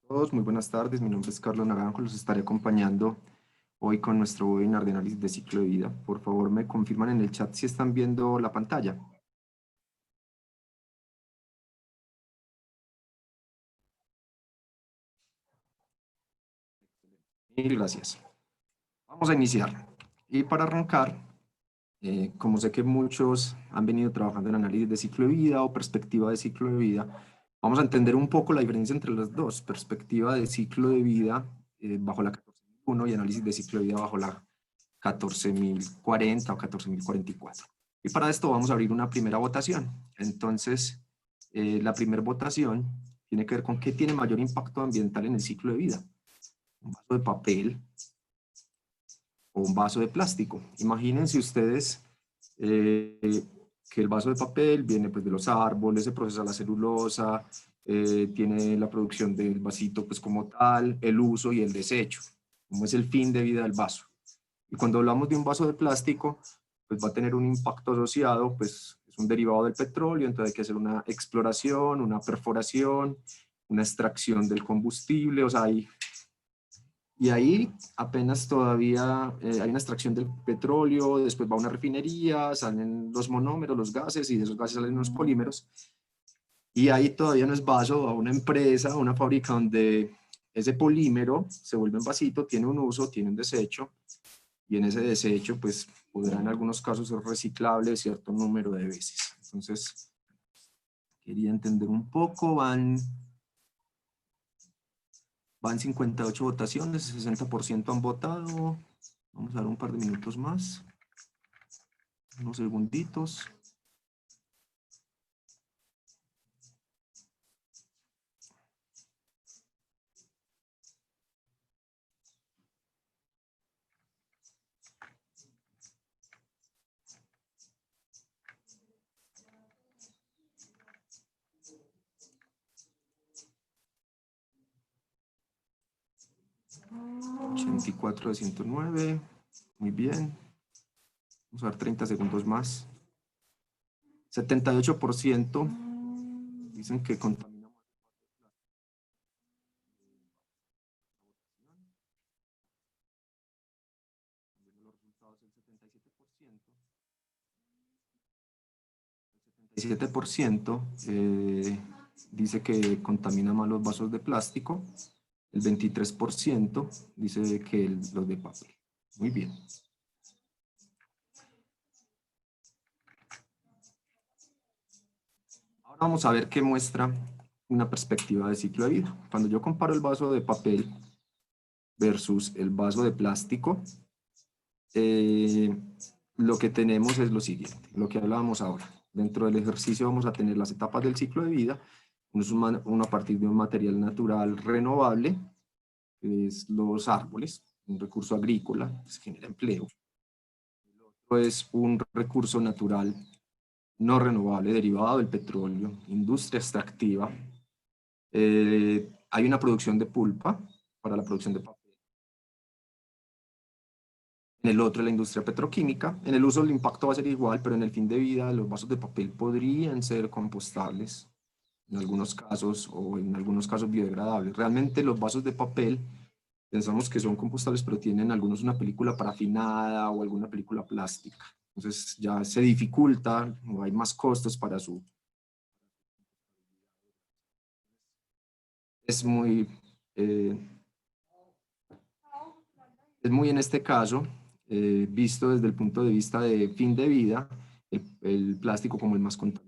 Todos, muy buenas tardes. Mi nombre es Carlos Naranjo. Los estaré acompañando hoy con nuestro webinar de análisis de ciclo de vida. Por favor, me confirman en el chat si están viendo la pantalla. Mil gracias. Vamos a iniciar. Y para arrancar, como sé que muchos han venido trabajando en análisis de ciclo de vida o perspectiva de ciclo de vida, vamos a entender un poco la diferencia entre las dos: perspectiva de ciclo de vida bajo la 14001 y análisis de ciclo de vida bajo la 14.040 o 14.044. Y para esto vamos a abrir una primera votación. Entonces, la primera votación tiene que ver con qué tiene mayor impacto ambiental en el ciclo de vida: un vaso de papel o un vaso de plástico. Imagínense ustedes que el vaso de papel viene pues de los árboles, se procesa la celulosa, tiene la producción del vasito pues como tal, el uso y el desecho, como es el fin de vida del vaso. Y cuando hablamos de un vaso de plástico, pues va a tener un impacto asociado, pues es un derivado del petróleo, entonces hay que hacer una exploración, una perforación, una extracción del combustible, o sea, y ahí apenas todavía hay una extracción del petróleo, después va a una refinería, salen los monómeros, los gases, y de esos gases salen unos polímeros, y ahí todavía no es vaso, va a una empresa, a una fábrica donde ese polímero se vuelve en vasito, tiene un uso, tiene un desecho, y en ese desecho pues podrá en algunos casos ser reciclable cierto número de veces. Entonces, quería entender un poco, van 58 votaciones, 60% han votado. Vamos a dar un par de minutos más, unos segunditos. Ochenta y cuatro de 109. Muy bien. Vamos a dar 30 segundos más. 78% dicen que contamina. Los resultados, el 77%. El 77% dice que contamina más los vasos de plástico. El 23% dice que los de papel. Muy bien. Ahora vamos a ver qué muestra una perspectiva de ciclo de vida. Cuando yo comparo el vaso de papel versus el vaso de plástico, eh, lo que tenemos es lo siguiente, lo que hablábamos ahora. Dentro del ejercicio vamos a tener las etapas del ciclo de vida, uno a partir de un material natural renovable, que es los árboles, un recurso agrícola que genera empleo. El otro es un recurso natural no renovable derivado del petróleo, industria extractiva. Hay una producción de pulpa para la producción de papel. En el otro, la industria petroquímica. En el uso, el impacto va a ser igual, pero en el fin de vida, los vasos de papel podrían ser compostables en algunos casos, o en algunos casos biodegradables. Realmente los vasos de papel pensamos que son compostables, pero tienen algunos una película parafinada o alguna película plástica. Entonces ya se dificulta, o hay más costos para su... Es muy... eh, es muy en este caso, visto desde el punto de vista de fin de vida, el plástico como el más contaminante.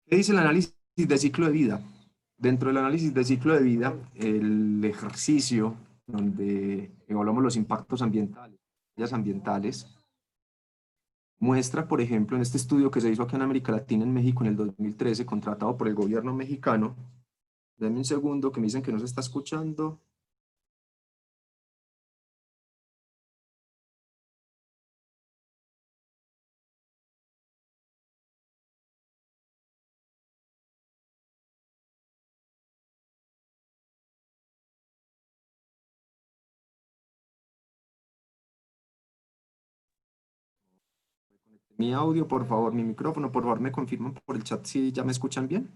¿Qué dice el análisis de ciclo de vida? Dentro del análisis de ciclo de vida, el ejercicio donde evaluamos los impactos ambientales, las ambientales, muestra, por ejemplo, en este estudio que se hizo aquí en América Latina, en México, en el 2013, contratado por el gobierno mexicano. Denme un segundo que me dicen que no se está escuchando. Mi audio, por favor, mi micrófono, por favor, me confirman por el chat si ya me escuchan bien.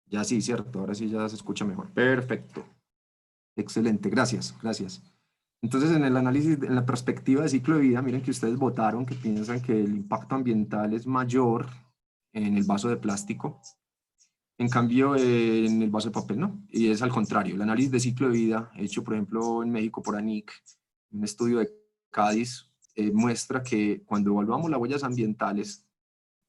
Ya sí, cierto, ahora sí ya se escucha mejor. Perfecto. Excelente, gracias, gracias. Entonces, en el análisis, en la perspectiva de ciclo de vida, miren que ustedes votaron que piensan que el impacto ambiental es mayor en el vaso de plástico, en cambio en el vaso de papel no, y es al contrario. El análisis de ciclo de vida, hecho por ejemplo en México por ANIC, un estudio de Cádiz, muestra que cuando evaluamos las huellas ambientales,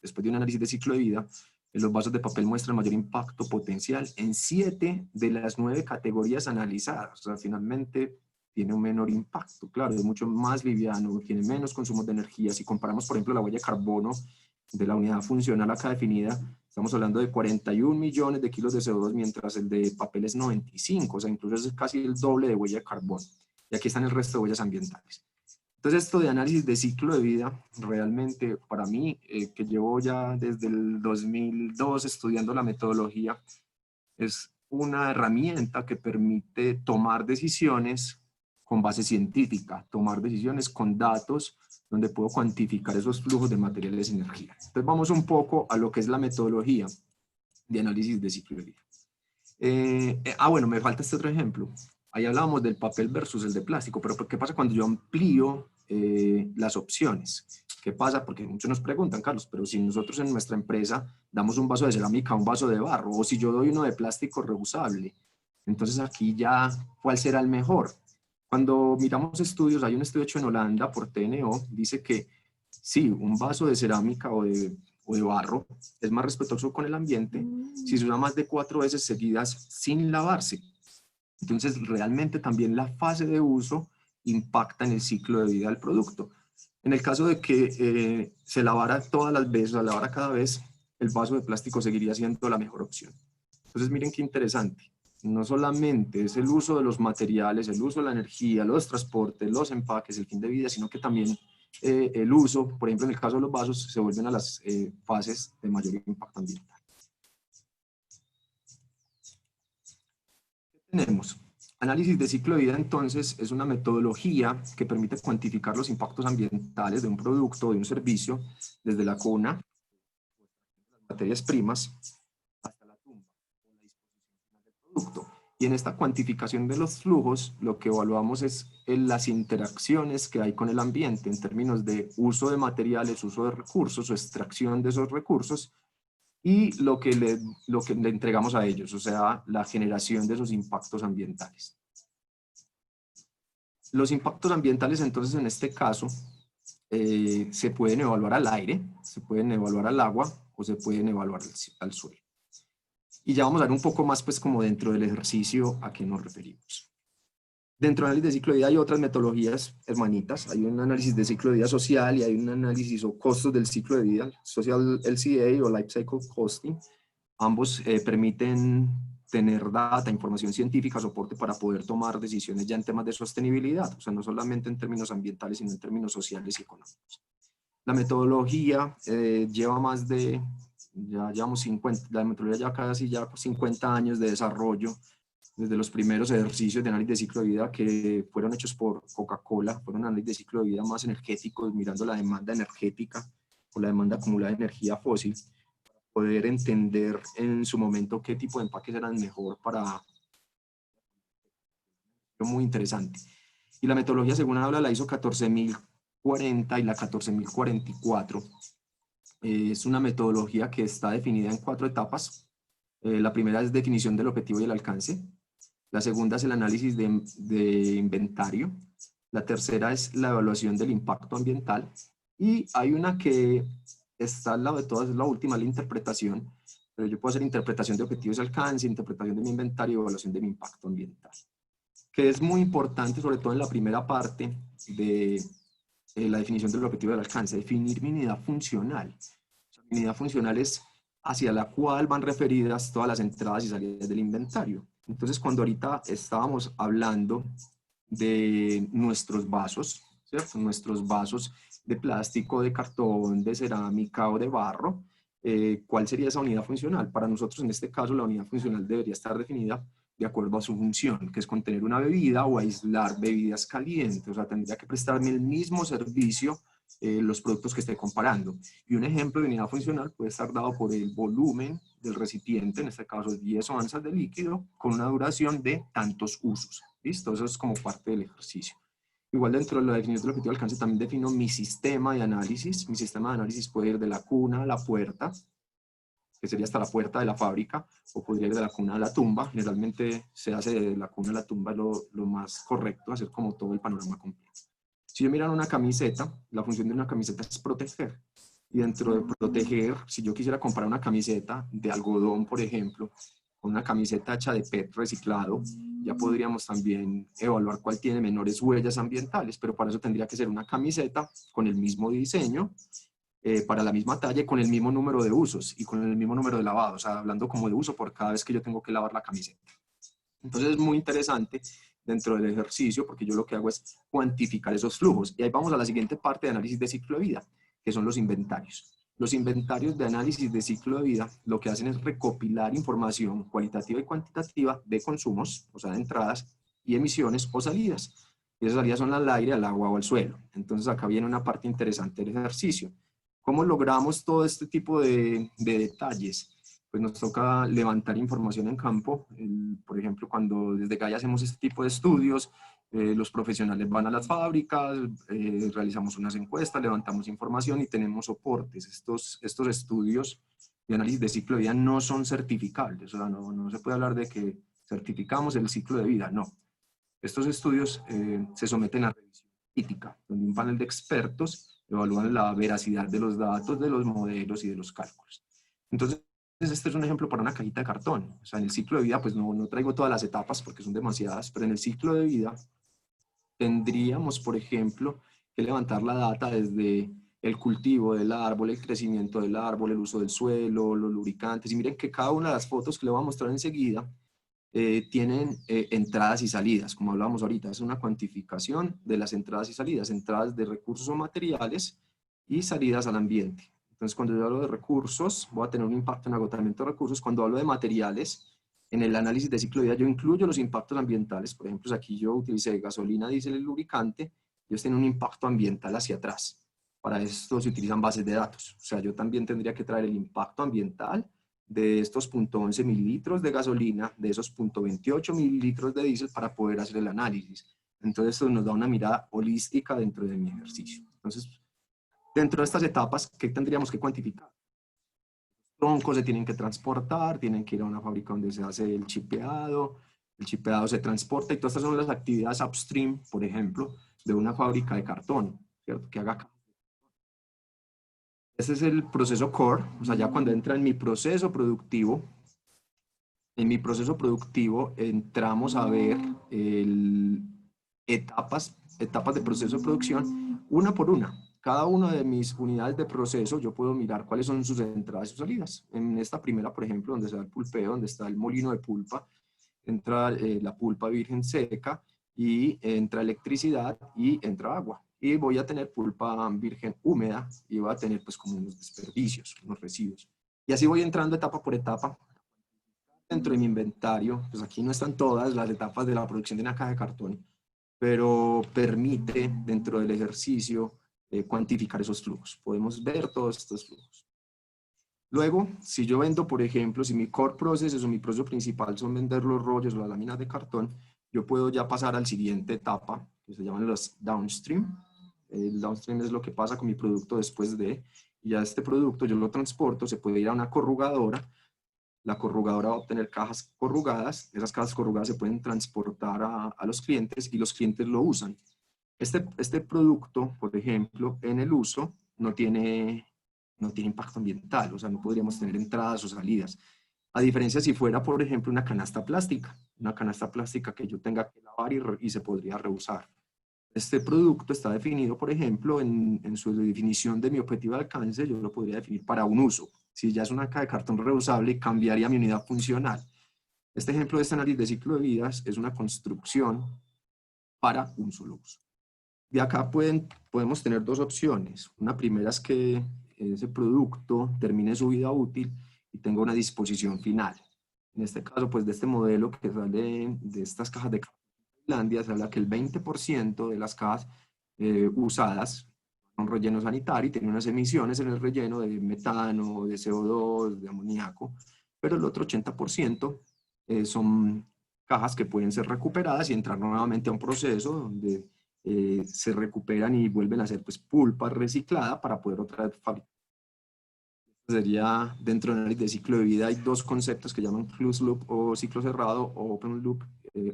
después de un análisis de ciclo de vida, los vasos de papel muestran mayor impacto potencial en 7 de las 9 categorías analizadas. O sea, finalmente tiene un menor impacto. Claro, es mucho más liviano, tiene menos consumo de energía. Si comparamos, por ejemplo, la huella de carbono de la unidad funcional acá definida, estamos hablando de 41 millones de kilos de CO2, mientras el de papel es 95, o sea, incluso es casi el doble de huella de carbono. Y aquí están el resto de huellas ambientales. Entonces, esto de análisis de ciclo de vida, realmente para mí, que llevo ya desde el 2002 estudiando la metodología, es una herramienta que permite tomar decisiones con base científica, tomar decisiones con datos donde puedo cuantificar esos flujos de materiales y energía. Entonces, vamos un poco a lo que es la metodología de análisis de ciclo de vida. Bueno, me falta este otro ejemplo. Ahí hablábamos del papel versus el de plástico, pero ¿qué pasa cuando yo amplío las opciones? ¿Qué pasa? Porque muchos nos preguntan, Carlos, pero si nosotros en nuestra empresa damos un vaso de cerámica, un vaso de barro, o si yo doy uno de plástico reusable, entonces aquí ya, ¿cuál será el mejor? Cuando miramos estudios, hay un estudio hecho en Holanda por TNO, dice que sí, un vaso de cerámica o de barro es más respetuoso con el ambiente si se usa más de 4 veces seguidas sin lavarse. Entonces, realmente también la fase de uso impacta en el ciclo de vida del producto. En el caso de que se lavara todas las veces, o lavara cada vez, el vaso de plástico seguiría siendo la mejor opción. Entonces, miren qué interesante. No solamente es el uso de los materiales, el uso de la energía, los transportes, los empaques, el fin de vida, sino que también el uso, por ejemplo, en el caso de los vasos, se vuelven a las fases de mayor impacto ambiental. Tenemos análisis de ciclo de vida, entonces, es una metodología que permite cuantificar los impactos ambientales de un producto o de un servicio desde la cuna, las materias primas, hasta la tumba, o la disposición final del producto. Y en esta cuantificación de los flujos, lo que evaluamos es las interacciones que hay con el ambiente en términos de uso de materiales, uso de recursos o extracción de esos recursos, y lo que le entregamos a ellos, o sea, la generación de esos impactos ambientales. Los impactos ambientales, entonces, en este caso, se pueden evaluar al aire, se pueden evaluar al agua o se pueden evaluar al suelo. Y ya vamos a ver un poco más, pues, como dentro del ejercicio a qué nos referimos. Dentro del análisis de ciclo de vida hay otras metodologías hermanitas. Hay un análisis de ciclo de vida social y hay un análisis o costos del ciclo de vida, Social LCA o Life Cycle Costing. Ambos permiten tener data, información científica, soporte para poder tomar decisiones ya en temas de sostenibilidad, o sea, no solamente en términos ambientales, sino en términos sociales y económicos. La metodología lleva más de, ya llevamos 50, la metodología ya casi ya 50 años de desarrollo, desde los primeros ejercicios de análisis de ciclo de vida que fueron hechos por Coca-Cola, fueron análisis de ciclo de vida más energéticos, mirando la demanda energética o la demanda acumulada de energía fósil, poder entender en su momento qué tipo de empaques eran mejor para... Muy interesante. Y la metodología, según habla, la ISO 14040 y la 14044. Es una metodología que está definida en 4 etapas. La primera es definición del objetivo y el alcance. La segunda es el análisis de inventario. La tercera es la evaluación del impacto ambiental. Y hay una que está al lado de todas, es la última, la interpretación. Pero yo puedo hacer interpretación de objetivos y alcance, interpretación de mi inventario y evaluación de mi impacto ambiental. Que es muy importante, sobre todo en la primera parte de la definición del objetivo del alcance, definir mi unidad funcional. O sea, mi unidad funcional es hacia la cual van referidas todas las entradas y salidas del inventario. Entonces, cuando ahorita estábamos hablando de nuestros vasos, ¿cierto? Nuestros vasos de plástico, de cartón, de cerámica o de barro, ¿cuál sería esa unidad funcional? Para nosotros, en este caso, la unidad funcional debería estar definida de acuerdo a su función, que es contener una bebida o aislar bebidas calientes. O sea, tendría que prestarme el mismo servicio los productos que esté comparando. Y un ejemplo de unidad funcional puede estar dado por el volumen del recipiente, en este caso 10 onzas de líquido, con una duración de tantos usos. ¿Listo? Eso es como parte del ejercicio. Igual dentro de la definición del objetivo de alcance también defino mi sistema de análisis. Mi sistema de análisis puede ir de la cuna a la puerta, que sería hasta la puerta de la fábrica, o podría ir de la cuna a la tumba. Generalmente se hace de la cuna a la tumba lo más correcto, hacer como todo el panorama completo. Si yo miro una camiseta, la función de una camiseta es proteger. Y dentro de proteger, si yo quisiera comprar una camiseta de algodón, por ejemplo, con una camiseta hecha de PET reciclado, ya podríamos también evaluar cuál tiene menores huellas ambientales, pero para eso tendría que ser una camiseta con el mismo diseño, para la misma talla y con el mismo número de usos y con el mismo número de lavados, o sea, hablando como de uso por cada vez que yo tengo que lavar la camiseta. Entonces es muy interesante dentro del ejercicio porque yo lo que hago es cuantificar esos flujos. Y ahí vamos a la siguiente parte de análisis de ciclo de vida, que son los inventarios. Los inventarios de análisis de ciclo de vida lo que hacen es recopilar información cualitativa y cuantitativa de consumos, o sea, de entradas y emisiones o salidas. Y esas salidas son al aire, al agua o al suelo. Entonces acá viene una parte interesante del ejercicio. ¿Cómo logramos todo este tipo de detalles? Pues nos toca levantar información en campo. Por ejemplo, cuando desde Gaia hacemos este tipo de estudios, los profesionales van a las fábricas, realizamos unas encuestas, levantamos información y tenemos soportes. Estos estudios de análisis de ciclo de vida no son certificables, o sea, no se puede hablar de que certificamos el ciclo de vida, no. Estos estudios se someten a revisión crítica, donde un panel de expertos evalúan la veracidad de los datos, de los modelos y de los cálculos. Entonces, este es un ejemplo para una cajita de cartón. O sea, en el ciclo de vida, pues no traigo todas las etapas porque son demasiadas, pero en el ciclo de vida tendríamos, por ejemplo, que levantar la data desde el cultivo del árbol, el crecimiento del árbol, el uso del suelo, los lubricantes. Y miren que cada una de las fotos que les voy a mostrar enseguida tienen entradas y salidas, como hablábamos ahorita. Es una cuantificación de las entradas y salidas, entradas de recursos o materiales y salidas al ambiente. Entonces, cuando yo hablo de recursos, voy a tener un impacto en agotamiento de recursos. Cuando hablo de materiales, en el análisis de ciclo de vida yo incluyo los impactos ambientales. Por ejemplo, aquí yo utilicé gasolina, diésel y lubricante. Ellos tienen un impacto ambiental hacia atrás. Para esto se utilizan bases de datos. O sea, yo también tendría que traer el impacto ambiental de estos 0.11 mililitros de gasolina, de esos 0.28 mililitros de diésel para poder hacer el análisis. Entonces, esto nos da una mirada holística dentro de mi ejercicio. Entonces, dentro de estas etapas, ¿qué tendríamos que cuantificar? Los troncos se tienen que transportar, tienen que ir a una fábrica donde se hace el chipeado se transporta y todas estas son las actividades upstream, por ejemplo, de una fábrica de cartón, ¿cierto? Que haga. Ese es el proceso core, o sea, ya cuando entra en mi proceso productivo, entramos a ver etapas de proceso de producción, una por una. Cada una de mis unidades de proceso, yo puedo mirar cuáles son sus entradas y sus salidas. En esta primera, por ejemplo, donde está el pulpeo, donde está el molino de pulpa, entra la pulpa virgen seca y entra electricidad y entra agua. Y voy a tener pulpa virgen húmeda y voy a tener pues como unos desperdicios, unos residuos. Y así voy entrando etapa por etapa. Dentro de mi inventario, pues aquí no están todas las etapas de la producción de una caja de cartón, pero permite dentro del ejercicio cuantificar esos flujos. Podemos ver todos estos flujos. Luego, si yo vendo, por ejemplo, si mi core process o mi proceso principal son vender los rollos o las láminas de cartón, yo puedo ya pasar a la siguiente etapa, que se llaman los downstream. El downstream es lo que pasa con mi producto después de, y ya este producto yo lo transporto, se puede ir a una corrugadora. La corrugadora va a obtener cajas corrugadas, esas cajas corrugadas se pueden transportar a los clientes y los clientes lo usan. Este producto, por ejemplo, en el uso no tiene impacto ambiental, o sea, no podríamos tener entradas o salidas. A diferencia si fuera, por ejemplo, una canasta plástica que yo tenga que lavar y se podría reusar. Este producto está definido, por ejemplo, en su definición de mi objetivo de alcance, yo lo podría definir para un uso. Si ya es una caja de cartón reusable, cambiaría mi unidad funcional. Este ejemplo de este análisis de ciclo de vidas es una construcción para un solo uso. De acá podemos tener dos opciones. Una primera es que ese producto termine su vida útil y tenga una disposición final. En este caso, pues de este modelo que sale de estas cajas de Finlandia, se habla que el 20% de las cajas usadas un relleno sanitario y tiene unas emisiones en el relleno de metano, de CO2, de amoníaco, pero el otro 80% son cajas que pueden ser recuperadas y entrar nuevamente a un proceso donde se recuperan y vuelven a ser pues, pulpa reciclada para poder otra vez fabricar. Sería dentro del análisis de ciclo de vida hay dos conceptos que llaman closed loop o ciclo cerrado o open loop,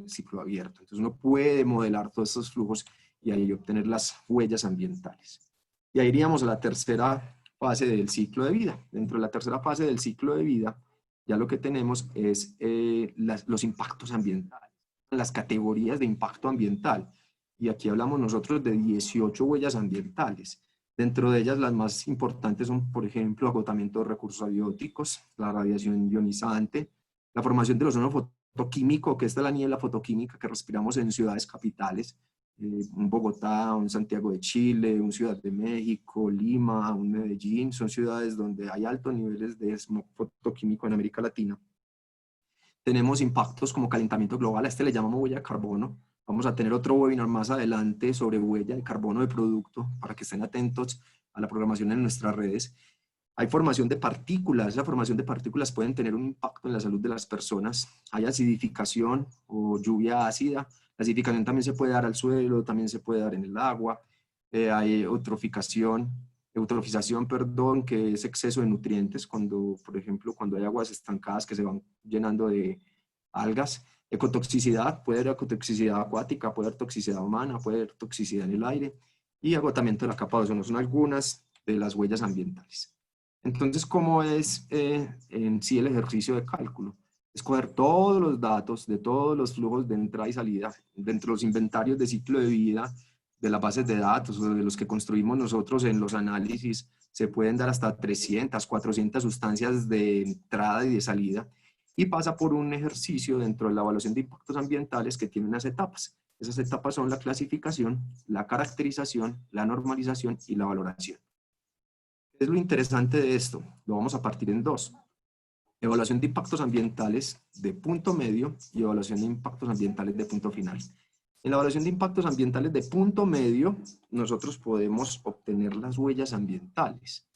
ciclo abierto. Entonces uno puede modelar todos estos flujos y ahí obtener las huellas ambientales. Y ahí iríamos a la tercera fase del ciclo de vida. Dentro de la tercera fase del ciclo de vida ya lo que tenemos es los impactos ambientales, las categorías de impacto ambiental. Y aquí hablamos nosotros de 18 huellas ambientales. Dentro de ellas, las más importantes son, por ejemplo, agotamiento de recursos abióticos, la radiación ionizante, la formación del ozono fotoquímico, que esta es la niebla fotoquímica que respiramos en ciudades capitales, un Bogotá, un Santiago de Chile, un Ciudad de México, Lima, un Medellín, son ciudades donde hay altos niveles de smog fotoquímico en América Latina. Tenemos impactos como calentamiento global, a este le llamamos huella de carbono. Vamos a tener otro webinar más adelante sobre huella de carbono de producto, para que estén atentos a la programación en nuestras redes. Hay formación de partículas, la formación de partículas pueden tener un impacto en la salud de las personas. Hay acidificación o lluvia ácida. La acidificación también se puede dar al suelo, también se puede dar en el agua. Hay eutrofización, perdón, que es exceso de nutrientes, cuando, por ejemplo, cuando hay aguas estancadas que se van llenando de algas. Ecotoxicidad, puede haber ecotoxicidad acuática, puede haber toxicidad humana, puede haber toxicidad en el aire. Y agotamiento de la capa de ozono son algunas de las huellas ambientales. Entonces, ¿cómo es en sí el ejercicio de cálculo? Escoger todos los datos de todos los flujos de entrada y salida dentro de los inventarios de ciclo de vida, de las bases de datos o de los que construimos nosotros en los análisis. Se pueden dar hasta 300, 400 sustancias de entrada y de salida, y pasa por un ejercicio dentro de la evaluación de impactos ambientales que tiene unas etapas. Esas etapas son la clasificación, la caracterización, la normalización y la valoración. ¿Qué es lo interesante de esto? Lo vamos a partir en dos. Evaluación de impactos ambientales de punto medio y evaluación de impactos ambientales de punto final. En la evaluación de impactos ambientales de punto medio, nosotros podemos obtener las huellas ambientales.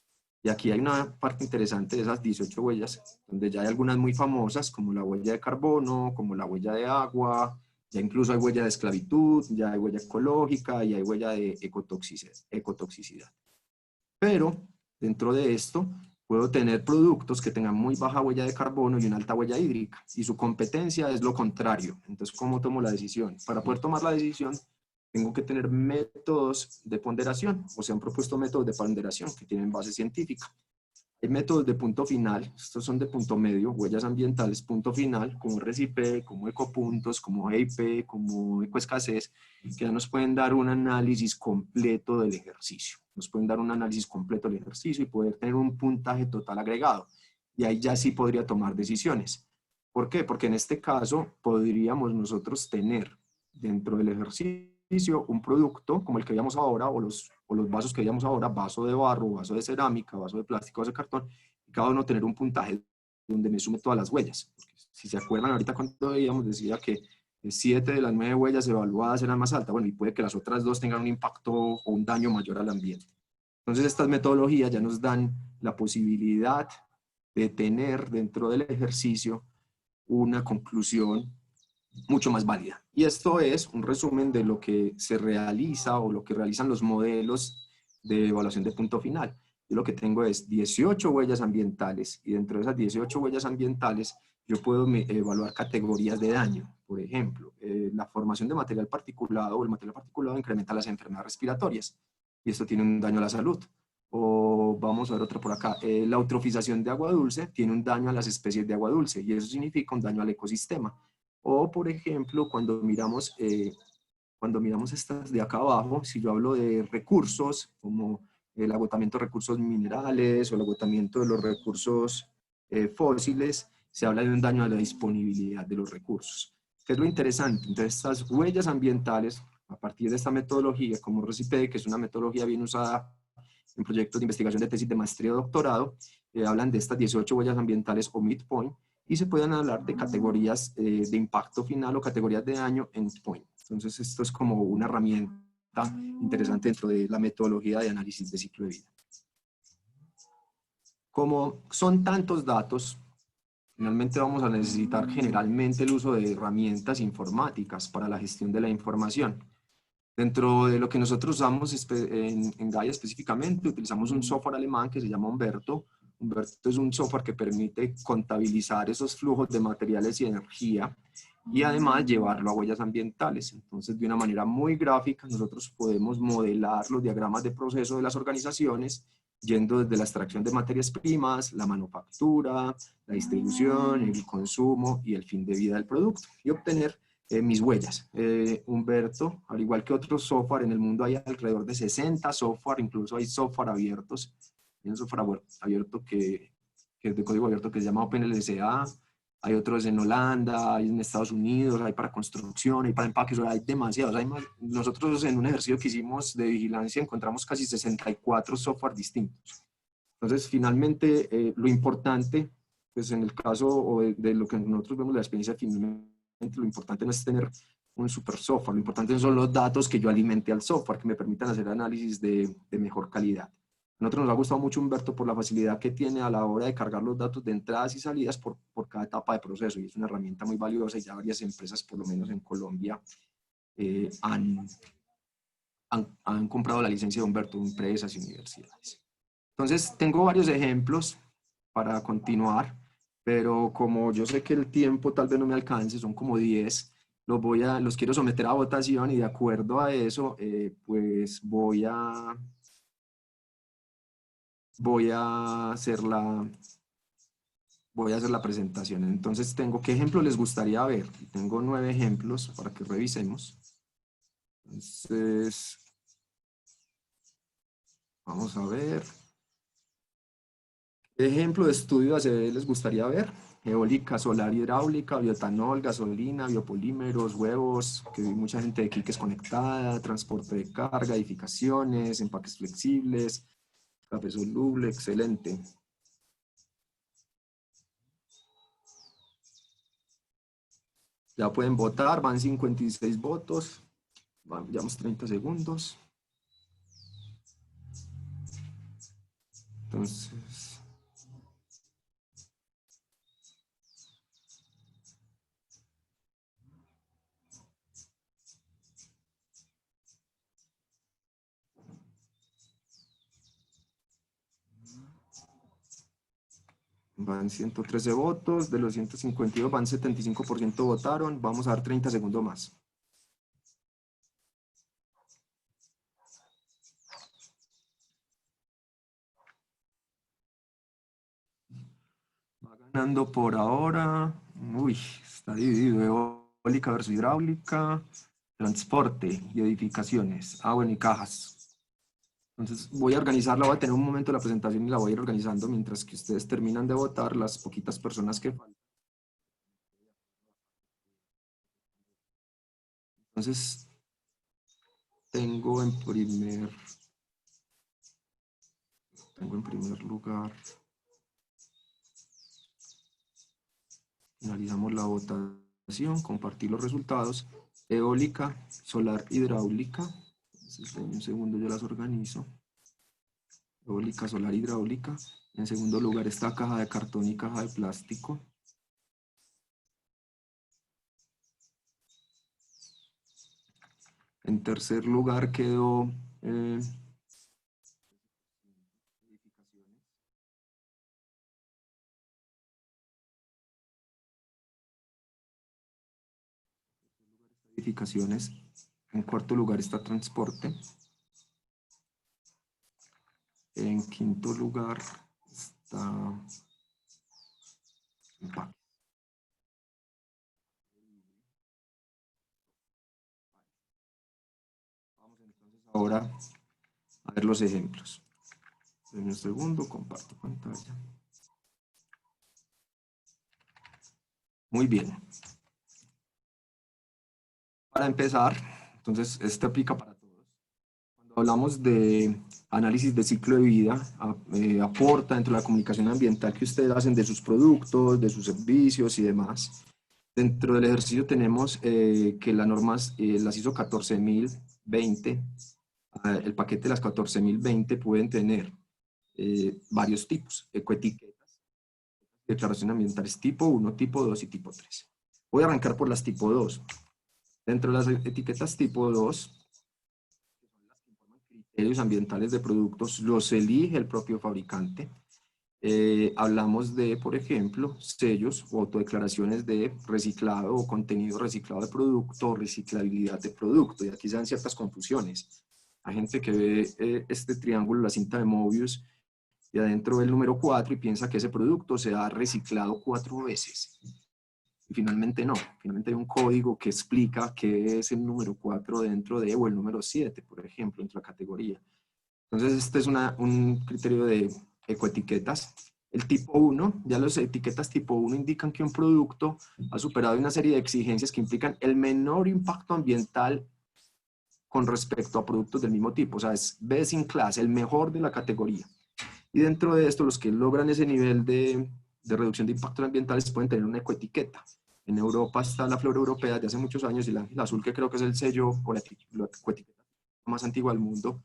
Y aquí hay una parte interesante de esas 18 huellas, donde ya hay algunas muy famosas, como la huella de carbono, como la huella de agua, ya incluso hay huella de esclavitud, ya hay huella ecológica y hay huella de ecotoxicidad. Pero dentro de esto, puedo tener productos que tengan muy baja huella de carbono y una alta huella hídrica, y su competencia es lo contrario. Entonces, ¿cómo tomo la decisión? Para poder tomar la decisión, tengo que tener métodos de ponderación, o se han propuesto métodos de ponderación que tienen base científica. Hay métodos de punto final, estos son de punto medio, huellas ambientales, punto final, como RCP, como ecopuntos, como EIP, como ecoescasez, que ya nos pueden dar un análisis completo del ejercicio. Nos pueden dar un análisis completo del ejercicio y poder tener un puntaje total agregado. Y ahí ya sí podría tomar decisiones. ¿Por qué? Porque en este caso podríamos nosotros tener dentro del ejercicio un producto como el que veíamos ahora, o los vasos que veíamos ahora, vaso de barro, vaso de cerámica, vaso de plástico, vaso de cartón, y cada uno tener un puntaje donde me sume todas las huellas. Porque si se acuerdan ahorita cuando veíamos, decía que 7 de las 9 huellas evaluadas eran más altas, bueno, y puede que las otras 2 tengan un impacto o un daño mayor al ambiente. Entonces estas metodologías ya nos dan la posibilidad de tener dentro del ejercicio una conclusión mucho más válida. Y esto es un resumen de lo que se realiza o lo que realizan los modelos de evaluación de punto final. Yo lo que tengo es 18 huellas ambientales, y dentro de esas 18 huellas ambientales yo puedo evaluar categorías de daño. Por ejemplo, la formación de material particulado, o el material particulado incrementa las enfermedades respiratorias, y esto tiene un daño a la salud. O vamos a ver otra por acá, la eutrofización de agua dulce tiene un daño a las especies de agua dulce, y eso significa un daño al ecosistema. O, por ejemplo, cuando miramos estas de acá abajo, si yo hablo de recursos, como el agotamiento de recursos minerales o el agotamiento de los recursos fósiles, se habla de un daño a la disponibilidad de los recursos. ¿Qué es lo interesante? Entonces, estas huellas ambientales, a partir de esta metodología, como RCP, que es una metodología bien usada en proyectos de investigación de tesis de maestría o doctorado, hablan de estas 18 huellas ambientales o midpoint, y se pueden hablar de categorías de impacto final o categorías de daño endpoint. Entonces esto es como una herramienta herramienta interesante dentro de la metodología de análisis de ciclo de vida. Como son tantos datos, finalmente vamos a necesitar generalmente el uso de herramientas informáticas para la gestión de la información. Dentro de lo que nosotros usamos en Gaia específicamente, utilizamos un software alemán que se llama Umberto. Umberto es un software que permite contabilizar esos flujos de materiales y energía y además llevarlo a huellas ambientales. Entonces, de una manera muy gráfica, nosotros podemos modelar los diagramas de proceso de las organizaciones, yendo desde la extracción de materias primas, la manufactura, la distribución, el consumo y el fin de vida del producto, y obtener mis huellas. Humberto, al igual que otros software, en el mundo hay alrededor de 60 software, incluso hay software abiertos. Hay un software abierto que es de código abierto que se llama OpenLCA, hay otros en Holanda, hay en Estados Unidos, hay para construcción, hay para empaques, hay demasiados. Hay más. Nosotros en un ejercicio que hicimos de vigilancia encontramos casi 64 software distintos. Entonces, finalmente, lo importante, pues en el caso de lo que nosotros vemos la experiencia, finalmente lo importante no es tener un super software, lo importante son los datos que yo alimente al software, que me permitan hacer análisis de mejor calidad. A nosotros nos ha gustado mucho Humberto por la facilidad que tiene a la hora de cargar los datos de entradas y salidas por cada etapa de proceso, y es una herramienta muy valiosa, y ya varias empresas, por lo menos en Colombia, han comprado la licencia de Humberto, empresas y universidades. Entonces, tengo varios ejemplos para continuar, pero como yo sé que el tiempo tal vez no me alcance, son como 10, los quiero someter a votación, y de acuerdo a eso, pues voy a hacer la presentación. Entonces, ¿qué ejemplo les gustaría ver? Tengo 9 ejemplos para que revisemos. Entonces, vamos a ver. ¿Qué ejemplo de estudio ACV les gustaría ver? Eólica, solar, hidráulica, bioetanol, gasolina, biopolímeros, huevos, que hay mucha gente aquí que es conectada, transporte de carga, edificaciones, empaques flexibles, café soluble, excelente. Ya pueden votar, van 56 votos, llevamos 30 segundos. Entonces, van 113 votos, de los 152 van 75% votaron, vamos a dar 30 segundos más. Va ganando por ahora, está dividido, eólica versus hidráulica, transporte y edificaciones, bueno, y cajas. Entonces voy a organizarla, voy a tener un momento de la presentación y la voy a ir organizando mientras que ustedes terminan de votar, las poquitas personas que faltan. Entonces, tengo en primer lugar, finalizamos la votación, compartir los resultados, eólica, solar, hidráulica. Entonces, en un segundo yo las organizo. Eólica, solar, hidráulica. En segundo lugar está caja de cartón y caja de plástico. En tercer lugar quedó edificaciones. En cuarto lugar está transporte. En quinto lugar está empaque. Vamos entonces ahora a ver los ejemplos. En un segundo, comparto pantalla. Muy bien. Para empezar, entonces, este aplica para todos. Cuando hablamos de análisis de ciclo de vida, aporta dentro de la comunicación ambiental que ustedes hacen de sus productos, de sus servicios y demás. Dentro del ejercicio tenemos que las normas, las ISO 14000, 20, el paquete de las 14.020 pueden tener varios tipos, ecoetiquetas, declaraciones ambientales tipo 1, tipo 2 y tipo 3. Voy a arrancar por las tipo 2. Dentro de las etiquetas tipo 2, criterios ambientales de productos, los elige el propio fabricante. Hablamos de, por ejemplo, sellos o autodeclaraciones de reciclado o contenido reciclado de producto o reciclabilidad de producto, y aquí se dan ciertas confusiones. Hay gente que ve este triángulo, la cinta de Mobius, y adentro ve el número 4 y piensa que ese producto se ha reciclado 4 veces. Y finalmente no, finalmente hay un código que explica qué es el número 4 dentro de, o el número 7, por ejemplo, dentro de la categoría. Entonces, este es un criterio de ecoetiquetas. El tipo 1, ya las etiquetas tipo 1 indican que un producto ha superado una serie de exigencias que implican el menor impacto ambiental con respecto a productos del mismo tipo. O sea, es best in class, el mejor de la categoría. Y dentro de esto, los que logran ese nivel de reducción de impactos ambientales pueden tener una ecoetiqueta. En Europa está la flora europea de hace muchos años y la azul, que creo que es el sello o la ecoetiqueta más antigua del mundo.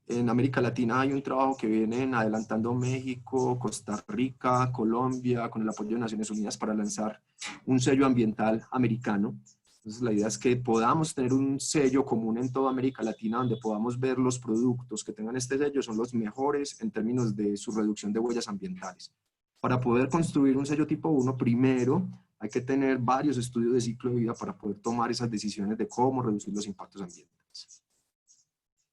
En América Latina hay un trabajo que vienen adelantando México, Costa Rica, Colombia, con el apoyo de Naciones Unidas para lanzar un sello ambiental americano. Entonces la idea es que podamos tener un sello común en toda América Latina donde podamos ver los productos que tengan este sello son los mejores en términos de su reducción de huellas ambientales. Para poder construir un sello tipo 1, primero hay que tener varios estudios de ciclo de vida para poder tomar esas decisiones de cómo reducir los impactos ambientales.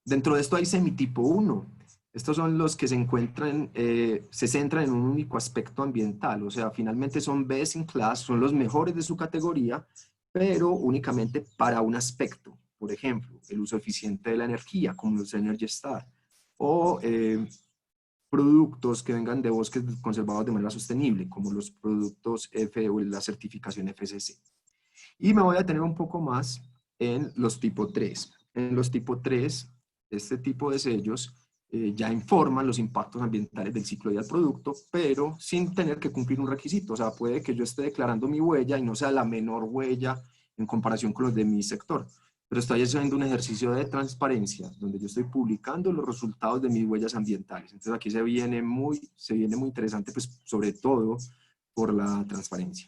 Dentro de esto hay semitipo 1. Estos son los que se encuentran, se centran en un único aspecto ambiental, o sea, finalmente son best in class, son los mejores de su categoría, pero únicamente para un aspecto. Por ejemplo, el uso eficiente de la energía, como los Energy Star, o productos que vengan de bosques conservados de manera sostenible, como los productos F o la certificación FSC. Y me voy a detener un poco más en los tipo 3. En los tipo 3, este tipo de sellos ya informan los impactos ambientales del ciclo de vida del producto, pero sin tener que cumplir un requisito. O sea, puede que yo esté declarando mi huella y no sea la menor huella en comparación con los de mi sector, pero estoy haciendo un ejercicio de transparencia, donde yo estoy publicando los resultados de mis huellas ambientales. Entonces aquí se viene muy interesante, pues sobre todo por la transparencia.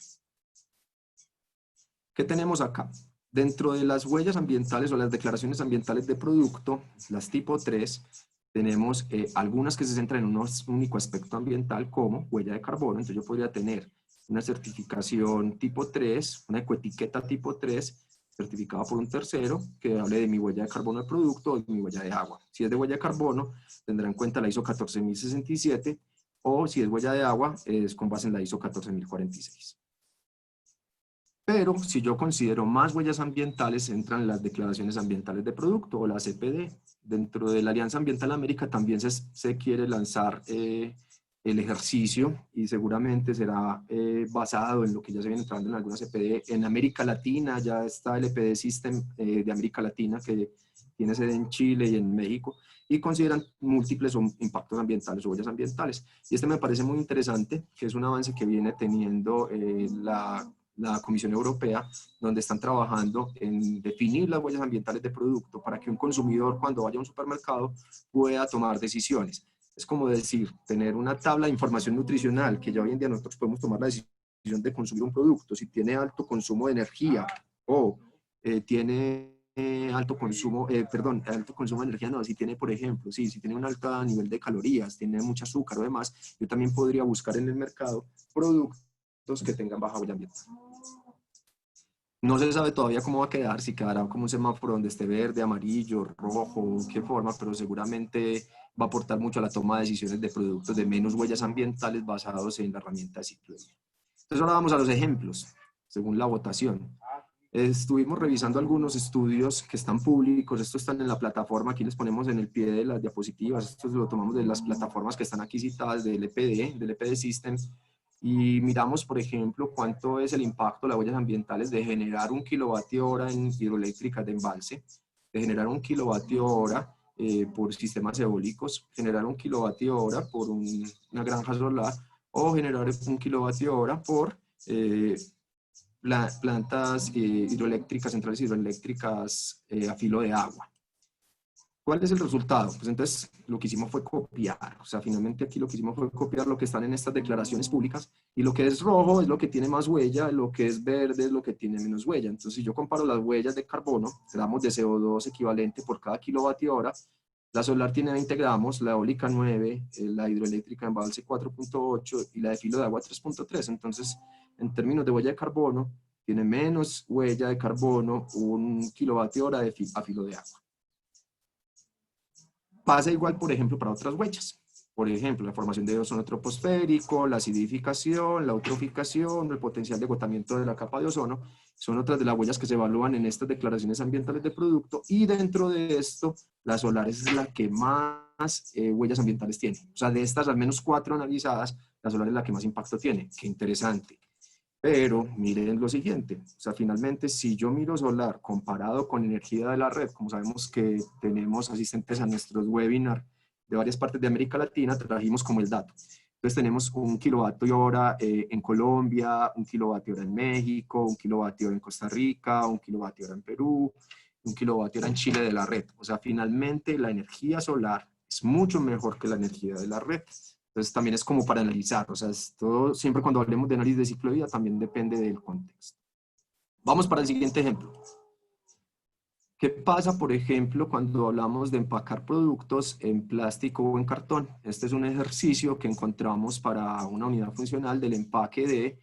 ¿Qué tenemos acá? Dentro de las huellas ambientales o las declaraciones ambientales de producto, las tipo 3, tenemos algunas que se centran en un único aspecto ambiental como huella de carbono. Entonces yo podría tener una certificación tipo 3, una ecoetiqueta tipo 3, certificada por un tercero, que hable de mi huella de carbono del producto o de mi huella de agua. Si es de huella de carbono, tendrá en cuenta la ISO 14067, o si es huella de agua, es con base en la ISO 14046. Pero si yo considero más huellas ambientales, entran las declaraciones ambientales de producto o la CPD. Dentro de la Alianza Ambiental América también se quiere lanzar el ejercicio y seguramente será basado en lo que ya se viene entrando en algunas CPD. En América Latina ya está el EPD System de América Latina, que tiene sede en Chile y en México, y consideran múltiples impactos ambientales o huellas ambientales. Y este me parece muy interesante, que es un avance que viene teniendo la Comisión Europea, donde están trabajando en definir las huellas ambientales de producto para que un consumidor, cuando vaya a un supermercado, pueda tomar decisiones. Es como decir, tener una tabla de información nutricional, que ya hoy en día nosotros podemos tomar la decisión de consumir un producto, si tiene alto consumo de energía o tiene alto consumo de energía, no, si tiene, por ejemplo, si tiene un alto nivel de calorías, tiene mucho azúcar o demás, yo también podría buscar en el mercado productos que tengan baja huella ambiental. No se sabe todavía cómo va a quedar, si quedará como un semáforo donde esté verde, amarillo, rojo, qué forma, pero seguramente va a aportar mucho a la toma de decisiones de productos de menos huellas ambientales basados en la herramienta de ciclo de vida. Entonces ahora vamos a los ejemplos, según la votación. Estuvimos revisando algunos estudios que están públicos, estos están en la plataforma, aquí les ponemos en el pie de las diapositivas, esto lo tomamos de las plataformas que están aquí citadas del EPD System, y miramos, por ejemplo, cuánto es el impacto de las huellas ambientales de generar 1 kilovatio hora en hidroeléctricas de embalse, de generar 1 kilovatio hora por sistemas eólicos, generar 1 kilovatio hora por una granja solar, o generar 1 kilovatio hora por plantas hidroeléctricas, centrales hidroeléctricas a filo de agua. ¿Cuál es el resultado? Pues entonces lo que hicimos fue copiar, o sea, finalmente aquí lo que hicimos fue copiar lo que están en estas declaraciones públicas, y lo que es rojo es lo que tiene más huella, lo que es verde es lo que tiene menos huella. Entonces, si yo comparo las huellas de carbono, gramos de CO2 equivalente por cada kilovatio hora, la solar tiene 20 gramos, la eólica 9, la hidroeléctrica en embalse 4.8 y la de filo de agua 3.3. Entonces, en términos de huella de carbono, tiene menos huella de carbono un kilovatio hora a filo de agua. Pasa igual, por ejemplo, para otras huellas. Por ejemplo, la formación de ozono troposférico, la acidificación, la eutroficación, el potencial de agotamiento de la capa de ozono, son otras de las huellas que se evalúan en estas declaraciones ambientales de producto, y dentro de esto, la solar es la que más huellas ambientales tiene. O sea, de estas al menos 4 analizadas, la solar es la que más impacto tiene. Qué interesante. Pero miren lo siguiente, o sea, finalmente si yo miro solar comparado con energía de la red, como sabemos que tenemos asistentes a nuestros webinars de varias partes de América Latina, trajimos como el dato. Entonces tenemos un kilovatio hora en Colombia, un kilovatio hora en México, un kilovatio hora en Costa Rica, un kilovatio hora en Perú, un kilovatio hora en Chile de la red. O sea, finalmente la energía solar es mucho mejor que la energía de la red. Entonces también es como para analizar, o sea, esto, siempre cuando hablemos de análisis de ciclo de vida también depende del contexto. Vamos para el siguiente ejemplo. ¿Qué pasa, por ejemplo, cuando hablamos de empacar productos en plástico o en cartón? Este es un ejercicio que encontramos para una unidad funcional del empaque de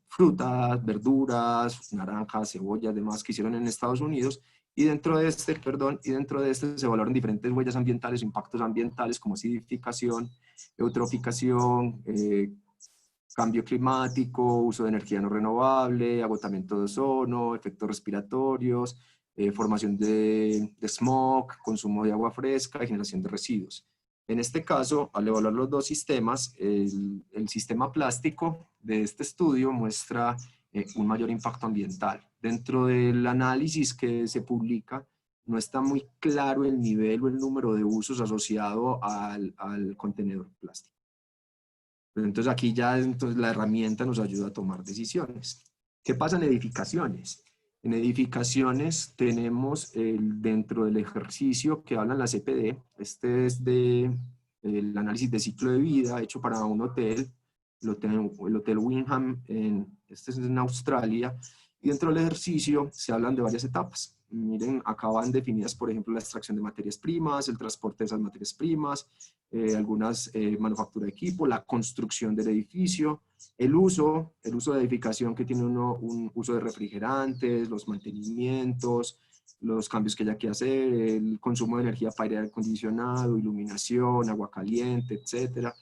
frutas, verduras, naranjas, cebollas, demás que hicieron en Estados Unidos. Y dentro de este, se evaluaron diferentes huellas ambientales o impactos ambientales como acidificación, eutroficación, cambio climático, uso de energía no renovable, agotamiento de ozono, efectos respiratorios, formación de smog, consumo de agua fresca y generación de residuos. En este caso, al evaluar los dos sistemas, el sistema plástico de este estudio muestra un mayor impacto ambiental. Dentro del análisis que se publica, no está muy claro el nivel o el número de usos asociado al contenedor plástico. Entonces aquí ya la herramienta nos ayuda a tomar decisiones. ¿Qué pasa en edificaciones? En edificaciones tenemos dentro del ejercicio que hablan la CPD, este es el análisis de ciclo de vida hecho para un hotel, el hotel Wyndham, este es en Australia, y dentro del ejercicio se hablan de varias etapas. Miren, acá van definidas, por ejemplo, la extracción de materias primas, el transporte de esas materias primas, algunas manufactura de equipo, la construcción del edificio, el uso de edificación que tiene un uso de refrigerantes, los mantenimientos, los cambios que haya que hacer, el consumo de energía para aire acondicionado, iluminación, agua caliente, etcétera.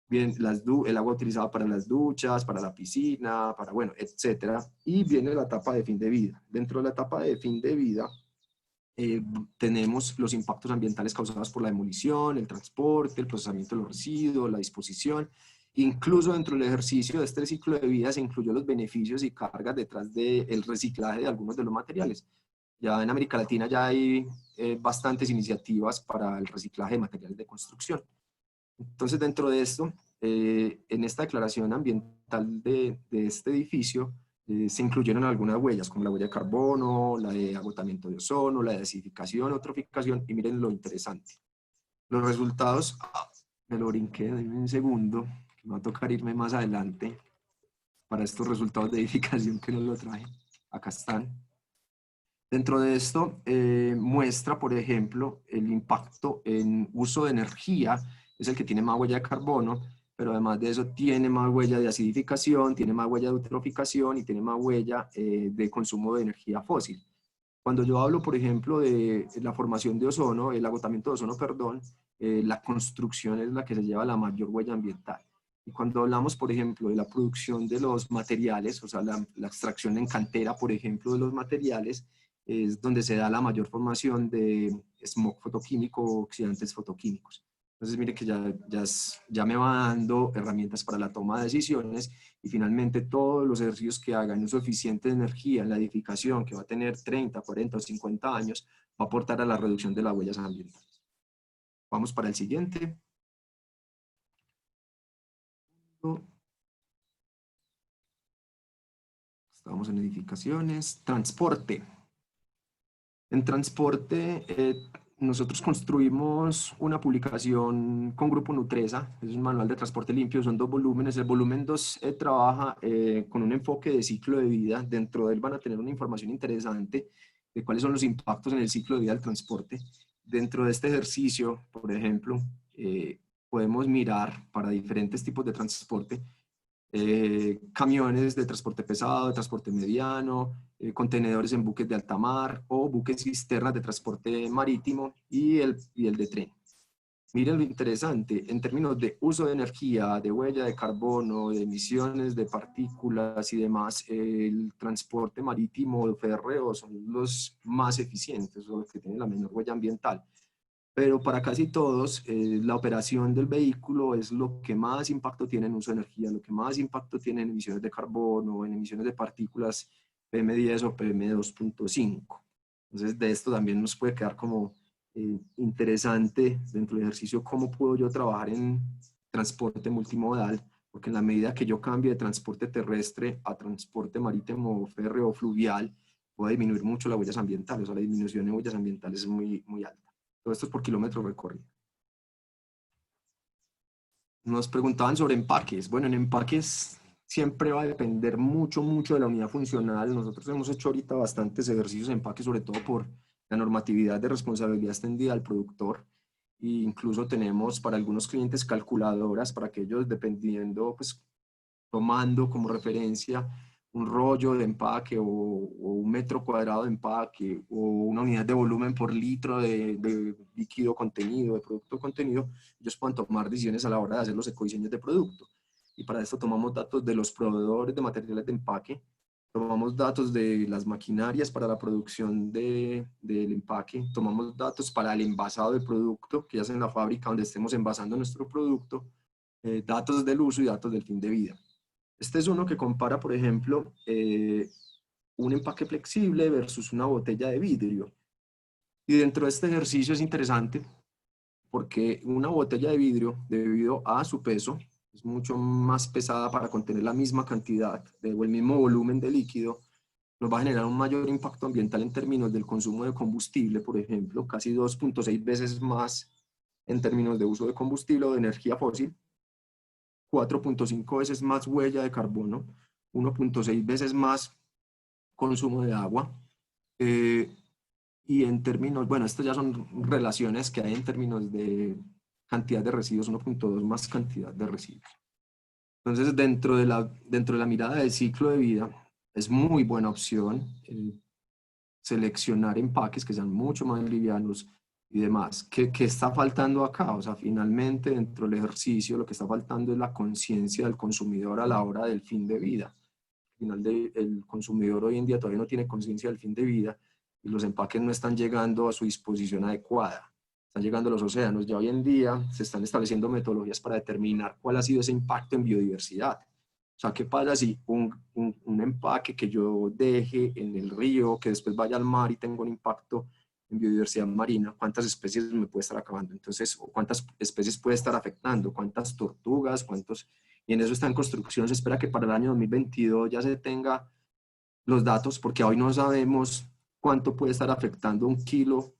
Bien, el agua utilizada para las duchas, para la piscina, para, bueno, etcétera. Y viene la etapa de fin de vida. Dentro de la etapa de fin de vida, tenemos los impactos ambientales causados por la demolición, el transporte, el procesamiento de los residuos, la disposición. Incluso dentro del ejercicio de este ciclo de vida se incluyó los beneficios y cargas detrás del reciclaje de algunos de los materiales. Ya en América Latina ya hay bastantes iniciativas para el reciclaje de materiales de construcción. Entonces, dentro de esto, en esta declaración ambiental de este edificio, se incluyeron algunas huellas, como la huella de carbono, la de agotamiento de ozono, la de acidificación, eutroficación, y miren lo interesante. Los resultados, me lo brinqué, denme un segundo, que me va a tocar irme más adelante para estos resultados de edificación que no lo traje. Acá están. Dentro de esto, muestra, por ejemplo, el impacto en uso de energía, es el que tiene más huella de carbono, pero además de eso tiene más huella de acidificación, tiene más huella de eutroficación y tiene más huella de consumo de energía fósil. Cuando yo hablo, por ejemplo, de la formación de ozono, el agotamiento de ozono, perdón, la construcción es la que se lleva la mayor huella ambiental. Y cuando hablamos, por ejemplo, de la producción de los materiales, o sea, la extracción en cantera, por ejemplo, de los materiales, es donde se da la mayor formación de smog fotoquímico o oxidantes fotoquímicos. Entonces, mire que ya me va dando herramientas para la toma de decisiones, y finalmente todos los ejercicios que hagan uso eficiente de energía en la edificación, que va a tener 30, 40 o 50 años, va a aportar a la reducción de las huellas ambientales. Vamos para el siguiente. Estábamos en edificaciones. Transporte. En transporte, nosotros construimos una publicación con Grupo Nutresa, es un manual de transporte limpio, son 2 volúmenes. El volumen 2 trabaja con un enfoque de ciclo de vida. Dentro de él van a tener una información interesante de cuáles son los impactos en el ciclo de vida del transporte. Dentro de este ejercicio, por ejemplo, podemos mirar para diferentes tipos de transporte, camiones de transporte pesado, de transporte mediano, contenedores en buques de alta mar o buques cisternas de transporte marítimo y el de tren. Miren lo interesante, en términos de uso de energía, de huella de carbono, de emisiones de partículas y demás, el transporte marítimo o férreo son los más eficientes, son los que tienen la menor huella ambiental. Pero para casi todos, la operación del vehículo es lo que más impacto tiene en uso de energía, lo que más impacto tiene en emisiones de carbono, en emisiones de partículas PM10 o PM2.5. Entonces, de esto también nos puede quedar como interesante dentro del ejercicio cómo puedo yo trabajar en transporte multimodal, porque en la medida que yo cambie de transporte terrestre a transporte marítimo, férreo o fluvial, puedo disminuir mucho las huellas ambientales, o sea, la disminución de huellas ambientales es muy, muy alta. Todo esto es por kilómetro recorrido. Nos preguntaban sobre empaques. Bueno, en empaques siempre va a depender mucho, mucho de la unidad funcional. Nosotros hemos hecho ahorita bastantes ejercicios de empaque, sobre todo por la normatividad de responsabilidad extendida al productor. E incluso tenemos para algunos clientes calculadoras para que ellos, dependiendo, pues tomando como referencia un rollo de empaque o un metro cuadrado de empaque o una unidad de volumen por litro de líquido contenido, de producto contenido, ellos puedan tomar decisiones a la hora de hacer los ecodiseños de producto. Y para esto tomamos datos de los proveedores de materiales de empaque, tomamos datos de las maquinarias para la producción del empaque, tomamos datos para el envasado del producto, que ya es en la fábrica donde estemos envasando nuestro producto, datos del uso y datos del fin de vida. Este es uno que compara, por ejemplo, un empaque flexible versus una botella de vidrio. Y dentro de este ejercicio es interesante porque una botella de vidrio, debido a su peso, es mucho más pesada para contener la misma cantidad o el mismo volumen de líquido, nos va a generar un mayor impacto ambiental en términos del consumo de combustible, por ejemplo, casi 2.6 veces más en términos de uso de combustible o de energía fósil, 4.5 veces más huella de carbono, 1.6 veces más consumo de agua. Y en términos, bueno, estas ya son relaciones que hay en términos de cantidad de residuos, 1.2 más cantidad de residuos. Entonces, dentro de la mirada del ciclo de vida, es muy buena opción seleccionar empaques que sean mucho más livianos y demás. ¿Qué está faltando acá? O sea, finalmente dentro del ejercicio lo que está faltando es la conciencia del consumidor a la hora del fin de vida. Al final el consumidor hoy en día todavía no tiene conciencia del fin de vida y los empaques no están llegando a su disposición adecuada. Están llegando a los océanos. Ya hoy en día se están estableciendo metodologías para determinar cuál ha sido ese impacto en biodiversidad. O sea, ¿qué pasa si un empaque que yo deje en el río, que después vaya al mar y tenga un impacto en biodiversidad marina, cuántas especies me puede estar acabando? Entonces, ¿cuántas especies puede estar afectando? ¿Cuántas tortugas? ¿Cuántos? Y en eso está en construcción. Se espera que para el año 2022 ya se tenga los datos, porque hoy no sabemos cuánto puede estar afectando un kilo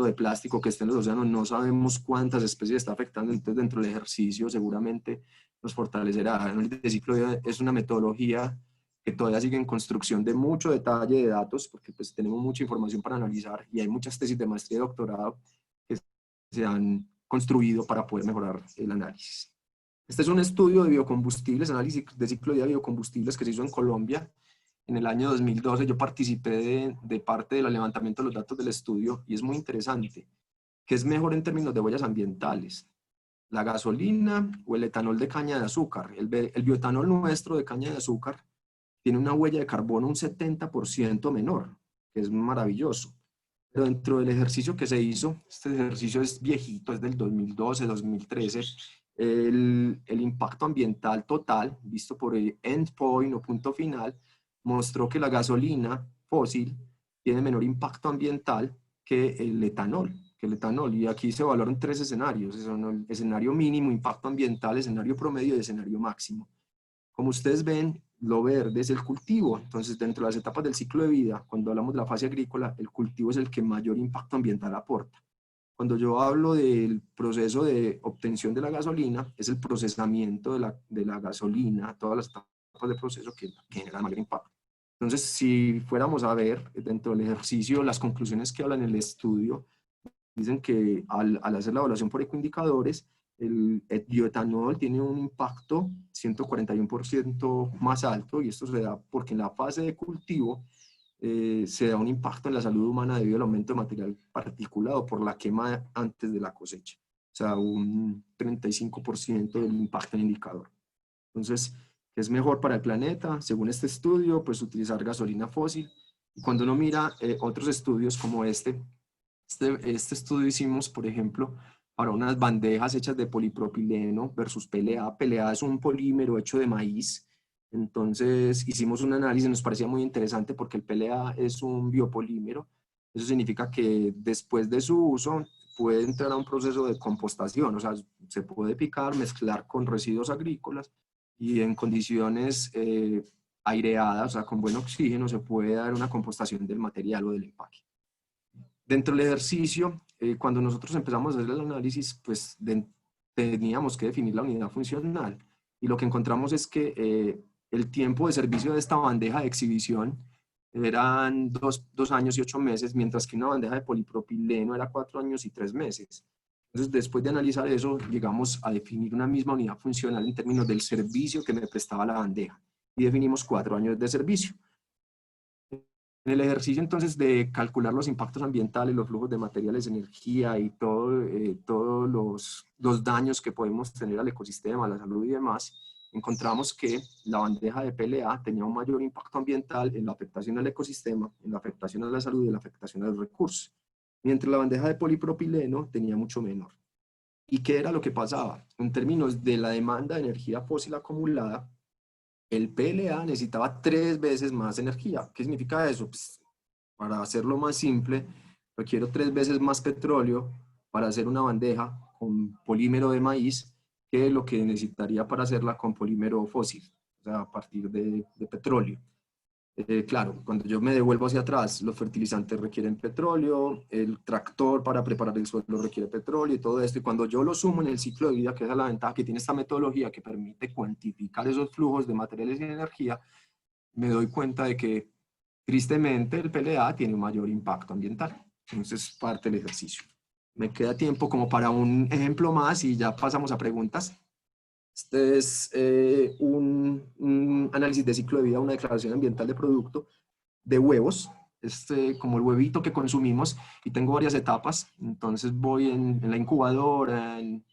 de plástico que esté en los océanos, no sabemos cuántas especies está afectando. Entonces, dentro del ejercicio seguramente nos fortalecerá. El ciclo de vida es una metodología que todavía sigue en construcción de mucho detalle de datos, porque pues tenemos mucha información para analizar y hay muchas tesis de maestría y doctorado que se han construido para poder mejorar el análisis. Este es un estudio de biocombustibles, análisis de ciclo de vida de biocombustibles que se hizo en Colombia en el año 2012. Yo participé de parte del levantamiento de los datos del estudio y es muy interesante. ¿Qué es mejor en términos de huellas ambientales? ¿La gasolina o el etanol de caña de azúcar? El bioetanol nuestro de caña de azúcar tiene una huella de carbono un 70% menor, que es maravilloso. Pero dentro del ejercicio que se hizo, este ejercicio es viejito, es del 2012, 2013, el impacto ambiental total, visto por el endpoint o punto final, mostró que la gasolina fósil tiene menor impacto ambiental que el etanol. Y aquí se valoran 3 escenarios: el escenario mínimo, impacto ambiental, escenario promedio y escenario máximo. Como ustedes ven, lo verde es el cultivo. Entonces, dentro de las etapas del ciclo de vida, cuando hablamos de la fase agrícola, el cultivo es el que mayor impacto ambiental aporta. Cuando yo hablo del proceso de obtención de la gasolina, es el procesamiento de la gasolina, todas las etapas de proceso que generan mayor impacto. Entonces, si fuéramos a ver dentro del ejercicio las conclusiones que hablan en el estudio, dicen que al hacer la evaluación por ecoindicadores, el bioetanol tiene un impacto 141% más alto, y esto se da porque en la fase de cultivo se da un impacto en la salud humana debido al aumento de material particulado por la quema antes de la cosecha. O sea, un 35% del impacto en el indicador. Entonces, ¿qué es mejor para el planeta? Según este estudio, pues utilizar gasolina fósil. Y cuando uno mira otros estudios como este estudio hicimos, por ejemplo, para unas bandejas hechas de polipropileno versus PLA. PLA es un polímero hecho de maíz. Entonces hicimos un análisis, nos parecía muy interesante porque el PLA es un biopolímero. Eso significa que después de su uso puede entrar a un proceso de compostación, o sea, se puede picar, mezclar con residuos agrícolas y en condiciones aireadas, o sea, con buen oxígeno, se puede dar una compostación del material o del empaque. Dentro del ejercicio, cuando nosotros empezamos a hacer el análisis, pues teníamos que definir la unidad funcional. Y lo que encontramos es que el tiempo de servicio de esta bandeja de exhibición eran 2 años y 8 meses, mientras que una bandeja de polipropileno era 4 años y 3 meses. Entonces, después de analizar eso, llegamos a definir una misma unidad funcional en términos del servicio que me prestaba la bandeja. Y definimos 4 años de servicio. En el ejercicio entonces de calcular los impactos ambientales, los flujos de materiales, energía y todos los daños que podemos tener al ecosistema, a la salud y demás, encontramos que la bandeja de PLA tenía un mayor impacto ambiental en la afectación al ecosistema, en la afectación a la salud y en la afectación a los recursos, mientras la bandeja de polipropileno tenía mucho menor. ¿Y qué era lo que pasaba? En términos de la demanda de energía fósil acumulada, el PLA necesitaba 3 veces más energía. ¿Qué significa eso? Pues, para hacerlo más simple, requiero 3 veces más petróleo para hacer una bandeja con polímero de maíz que lo que necesitaría para hacerla con polímero fósil, o sea, a partir de petróleo. Claro, cuando yo me devuelvo hacia atrás, los fertilizantes requieren petróleo, el tractor para preparar el suelo requiere petróleo y todo esto. Y cuando yo lo sumo en el ciclo de vida, que es la ventaja que tiene esta metodología que permite cuantificar esos flujos de materiales y energía, me doy cuenta de que tristemente el PLA tiene un mayor impacto ambiental. Entonces, parte del ejercicio. Me queda tiempo como para un ejemplo más y ya pasamos a preguntas. Este es un análisis de ciclo de vida, una declaración ambiental de producto de huevos, como el huevito que consumimos, y tengo varias etapas. Entonces voy en la incubadora, en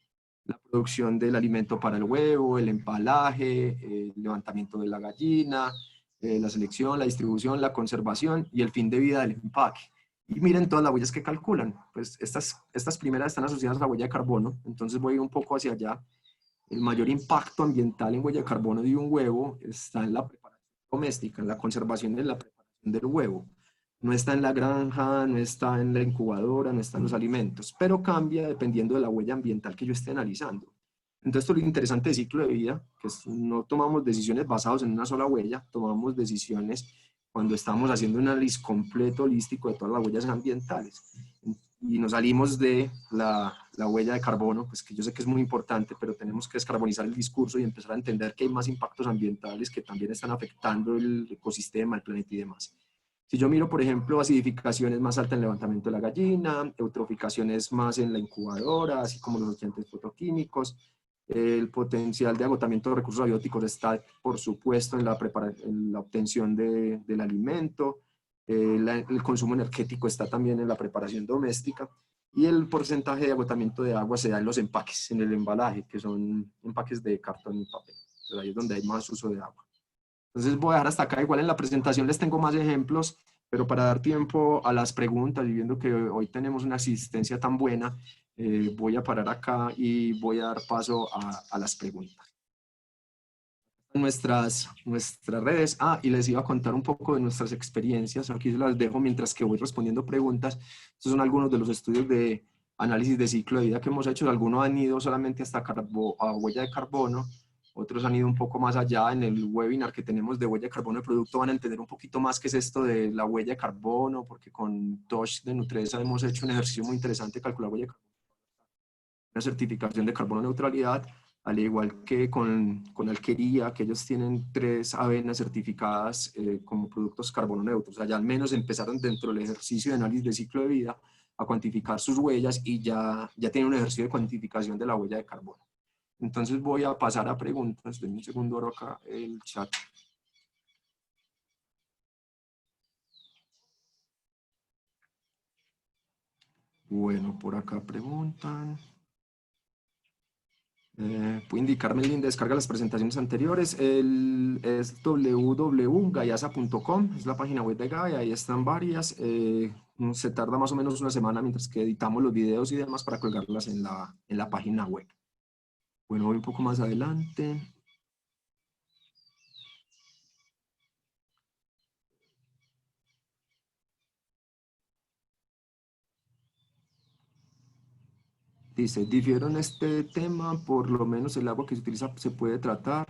la producción del alimento para el huevo, el empalaje, el levantamiento de la gallina, la selección, la distribución, la conservación y el fin de vida del empaque. Y miren todas las huellas que calculan. Pues estas primeras están asociadas a la huella de carbono, entonces voy un poco hacia allá. El mayor impacto ambiental en huella de carbono de un huevo está en la preparación doméstica, en la conservación de la preparación del huevo. No está en la granja, no está en la incubadora, no está en los alimentos, pero cambia dependiendo de la huella ambiental que yo esté analizando. Entonces, esto es lo interesante del ciclo de vida, que no tomamos decisiones basadas en una sola huella, tomamos decisiones cuando estamos haciendo un análisis completo, holístico de todas las huellas ambientales. Y nos salimos de la huella de carbono, pues que yo sé que es muy importante, pero tenemos que descarbonizar el discurso y empezar a entender que hay más impactos ambientales que también están afectando el ecosistema, el planeta y demás. Si yo miro, por ejemplo, acidificaciones más altas en el levantamiento de la gallina, eutroficaciones más en la incubadora, así como los nutrientes fotoquímicos, el potencial de agotamiento de recursos abióticos está, por supuesto, en la obtención del alimento, el consumo energético está también en la preparación doméstica, y el porcentaje de agotamiento de agua se da en los empaques, en el embalaje, que son empaques de cartón y papel. Pero ahí es donde hay más uso de agua. Entonces voy a dejar hasta acá. Igual en la presentación les tengo más ejemplos, pero para dar tiempo a las preguntas y viendo que hoy tenemos una asistencia tan buena, voy a parar acá y voy a dar paso a las preguntas. Nuestras redes. Y les iba a contar un poco de nuestras experiencias. Aquí se las dejo mientras que voy respondiendo preguntas. Estos son algunos de los estudios de análisis de ciclo de vida que hemos hecho. Algunos han ido solamente hasta a huella de carbono, otros han ido un poco más allá. En el webinar que tenemos de huella de carbono de producto van a entender un poquito más qué es esto de la huella de carbono, porque con Tosh de Nutresa hemos hecho un ejercicio muy interesante de calcular huella de carbono, una certificación de carbono neutralidad, al igual que con Alquería, que ellos tienen 3 avenas certificadas como productos carbono neutros. O sea, ya al menos empezaron dentro del ejercicio de análisis de ciclo de vida a cuantificar sus huellas y ya tienen un ejercicio de cuantificación de la huella de carbono. Entonces voy a pasar a preguntas. Denme un segundo, abro acá el chat. Bueno, por acá preguntan. ¿Puede indicarme el link de descarga de las presentaciones anteriores? Es www.gayasa.com, es la página web de Gaia, ahí están varias. Se tarda más o menos una semana mientras que editamos los videos y demás para colgarlas en la página web. Bueno, voy un poco más adelante. Dice, difiero en este tema, por lo menos el agua que se utiliza se puede tratar,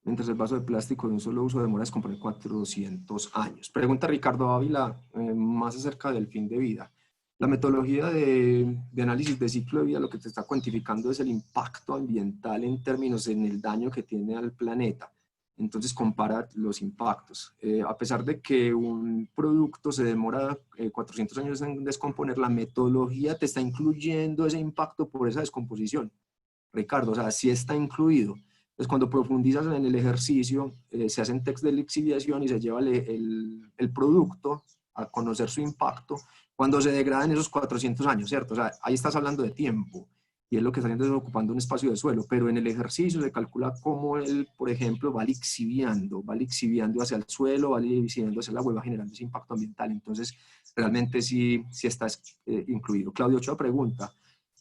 mientras el vaso de plástico de un solo uso demora a descomponer 400 años. Pregunta Ricardo Ávila, más acerca del fin de vida. La metodología de análisis de ciclo de vida lo que te está cuantificando es el impacto ambiental en términos en el daño que tiene al planeta. Entonces compara los impactos. A pesar de que un producto se demora 400 años en descomponer, la metodología te está incluyendo ese impacto por esa descomposición. Ricardo, o sea, sí está incluido. Entonces, cuando profundizas en el ejercicio, se hacen test de lixiviación y se lleva el producto a conocer su impacto cuando se degrada en esos 400 años, ¿cierto? O sea, ahí estás hablando de tiempo y es lo que está haciendo es ocupando un espacio de suelo, pero en el ejercicio se calcula cómo él, por ejemplo, va lixiviando hacia el suelo, va lixiviando hacia el agua y va generando ese impacto ambiental. Entonces, realmente sí está incluido. Claudio Ochoa pregunta,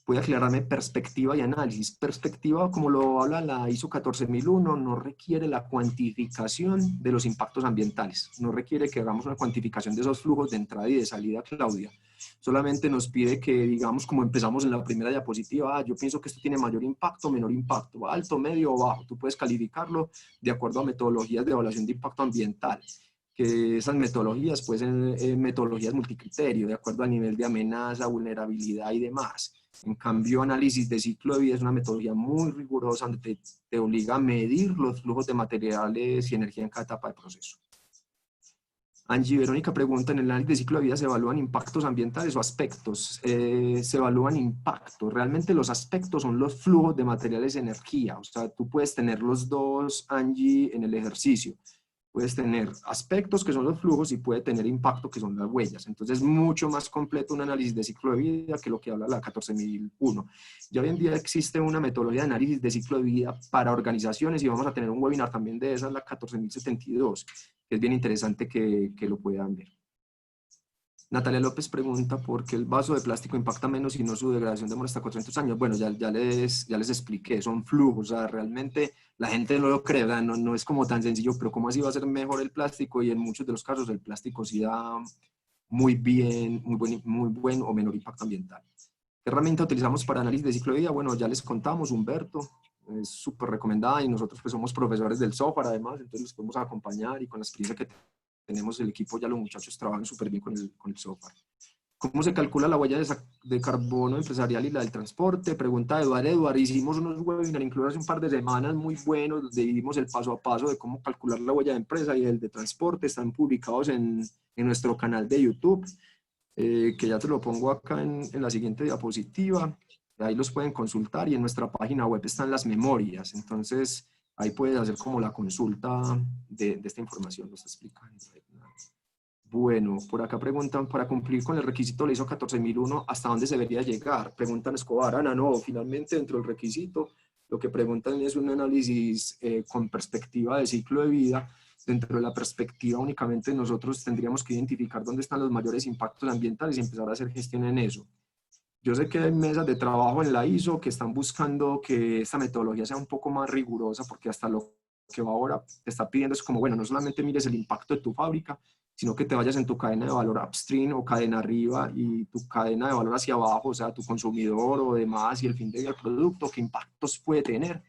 ¿puede aclararme perspectiva y análisis? Perspectiva, como lo habla la ISO 14001, no requiere la cuantificación de los impactos ambientales, no requiere que hagamos una cuantificación de esos flujos de entrada y de salida, Claudia. Solamente nos pide que, digamos, como empezamos en la primera diapositiva, yo pienso que esto tiene mayor impacto, menor impacto, alto, medio o bajo. Tú puedes calificarlo de acuerdo a metodologías de evaluación de impacto ambiental, que esas metodologías pueden ser metodologías multicriterio, de acuerdo al nivel de amenaza, vulnerabilidad y demás. En cambio, análisis de ciclo de vida es una metodología muy rigurosa donde te obliga a medir los flujos de materiales y energía en cada etapa del proceso. Angie Verónica pregunta, ¿en el análisis de ciclo de vida se evalúan impactos ambientales o aspectos? Se evalúan impactos. Realmente los aspectos son los flujos de materiales y energía. O sea, tú puedes tener los dos, Angie, en el ejercicio. Puedes tener aspectos que son los flujos y puede tener impacto que son las huellas. Entonces es mucho más completo un análisis de ciclo de vida que lo que habla la 14001. Ya hoy en día existe una metodología de análisis de ciclo de vida para organizaciones y vamos a tener un webinar también de esa, la 14072, que es bien interesante que lo puedan ver. Natalia López pregunta por qué el vaso de plástico impacta menos y no su degradación demora hasta 400 años. Bueno, ya les expliqué, son flujos, o sea, realmente la gente no lo cree, ¿verdad? No es como tan sencillo, pero ¿cómo así va a ser mejor el plástico? Y en muchos de los casos el plástico sí da muy buen o menor impacto ambiental. ¿Qué herramienta utilizamos para análisis de ciclo de vida? Bueno, ya les contamos, Humberto, es súper recomendada y nosotros pues somos profesores del software además, entonces los podemos acompañar y con la experiencia que tenemos el equipo, ya los muchachos trabajan súper bien con el software. ¿Cómo se calcula la huella de carbono empresarial y la del transporte? Pregunta Eduardo. Hicimos unos webinars incluso hace un par de semanas muy buenos donde dimos el paso a paso de cómo calcular la huella de empresa y el de transporte. Están publicados en nuestro canal de YouTube, que ya te lo pongo acá en la siguiente diapositiva. Ahí los pueden consultar y en nuestra página web están las memorias. Entonces, ahí puedes hacer como la consulta de esta información. Lo está explicando. Bueno, por acá preguntan, para cumplir con el requisito de la ISO 14001, ¿hasta dónde se debería llegar? Preguntan Escobar, Ana, no, finalmente dentro del requisito, lo que preguntan es un análisis con perspectiva de ciclo de vida. Dentro de la perspectiva únicamente nosotros tendríamos que identificar dónde están los mayores impactos ambientales y empezar a hacer gestión en eso. Yo sé que hay mesas de trabajo en la ISO que están buscando que esta metodología sea un poco más rigurosa, porque hasta lo que va ahora te está pidiendo es como, bueno, no solamente mires el impacto de tu fábrica, sino que te vayas en tu cadena de valor upstream o cadena arriba y tu cadena de valor hacia abajo, o sea, tu consumidor o demás y el fin de vida del producto, qué impactos puede tener.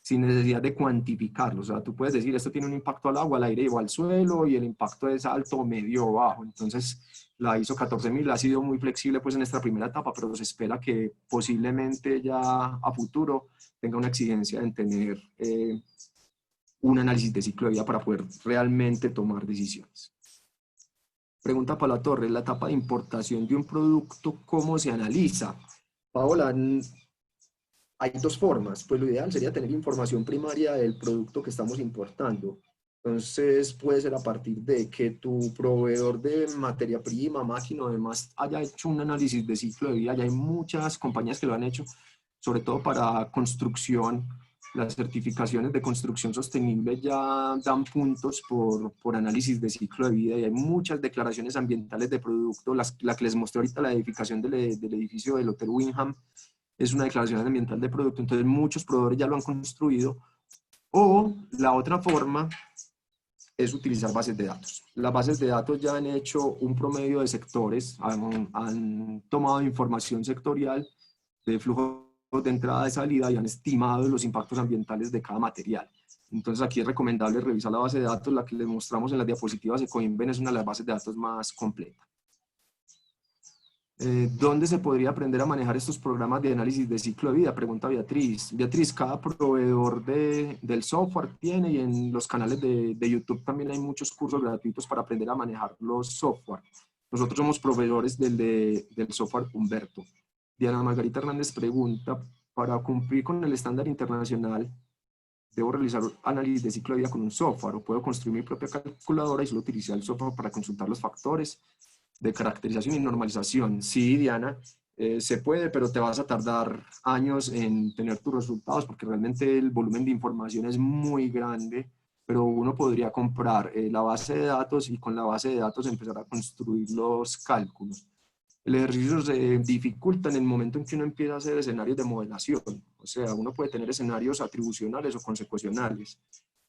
sin necesidad de cuantificarlo. O sea, tú puedes decir, esto tiene un impacto al agua, al aire o al suelo, y el impacto es alto, medio o bajo. Entonces, la ISO 14000 ha sido muy flexible pues en esta primera etapa, pero se espera que posiblemente ya a futuro tenga una exigencia en tener un análisis de ciclo de vida para poder realmente tomar decisiones. Pregunta para la Torre, la etapa de importación de un producto, ¿cómo se analiza? Paola, hay dos formas. Pues lo ideal sería tener información primaria del producto que estamos importando. Entonces puede ser a partir de que tu proveedor de materia prima, máquina o demás haya hecho un análisis de ciclo de vida. Ya hay muchas compañías que lo han hecho, sobre todo para construcción. Las certificaciones de construcción sostenible ya dan puntos por análisis de ciclo de vida, y hay muchas declaraciones ambientales de producto. La que les mostré ahorita, la edificación del edificio del Hotel Wyndham, es una declaración ambiental de producto. Entonces muchos proveedores ya lo han construido. O la otra forma es utilizar bases de datos. Las bases de datos ya han hecho un promedio de sectores, han tomado información sectorial de flujo de entrada y salida y han estimado los impactos ambientales de cada material. Entonces aquí es recomendable revisar la base de datos. La que les mostramos en las diapositivas de Coinven es una de las bases de datos más completas. ¿Dónde se podría aprender a manejar estos programas de análisis de ciclo de vida? Pregunta Beatriz. Beatriz, cada proveedor del software tiene, y en los canales de YouTube también hay muchos cursos gratuitos para aprender a manejar los software. Nosotros somos proveedores del software Humberto. Diana Margarita Hernández pregunta, para cumplir con el estándar internacional, ¿debo realizar análisis de ciclo de vida con un software o puedo construir mi propia calculadora y solo utilizar el software para consultar los factores de caracterización y normalización? Sí, Diana, se puede, pero te vas a tardar años en tener tus resultados porque realmente el volumen de información es muy grande, pero uno podría comprar la base de datos y con la base de datos empezar a construir los cálculos. El ejercicio se dificulta en el momento en que uno empieza a hacer escenarios de modelación. O sea, uno puede tener escenarios atribucionales o consecuenciales.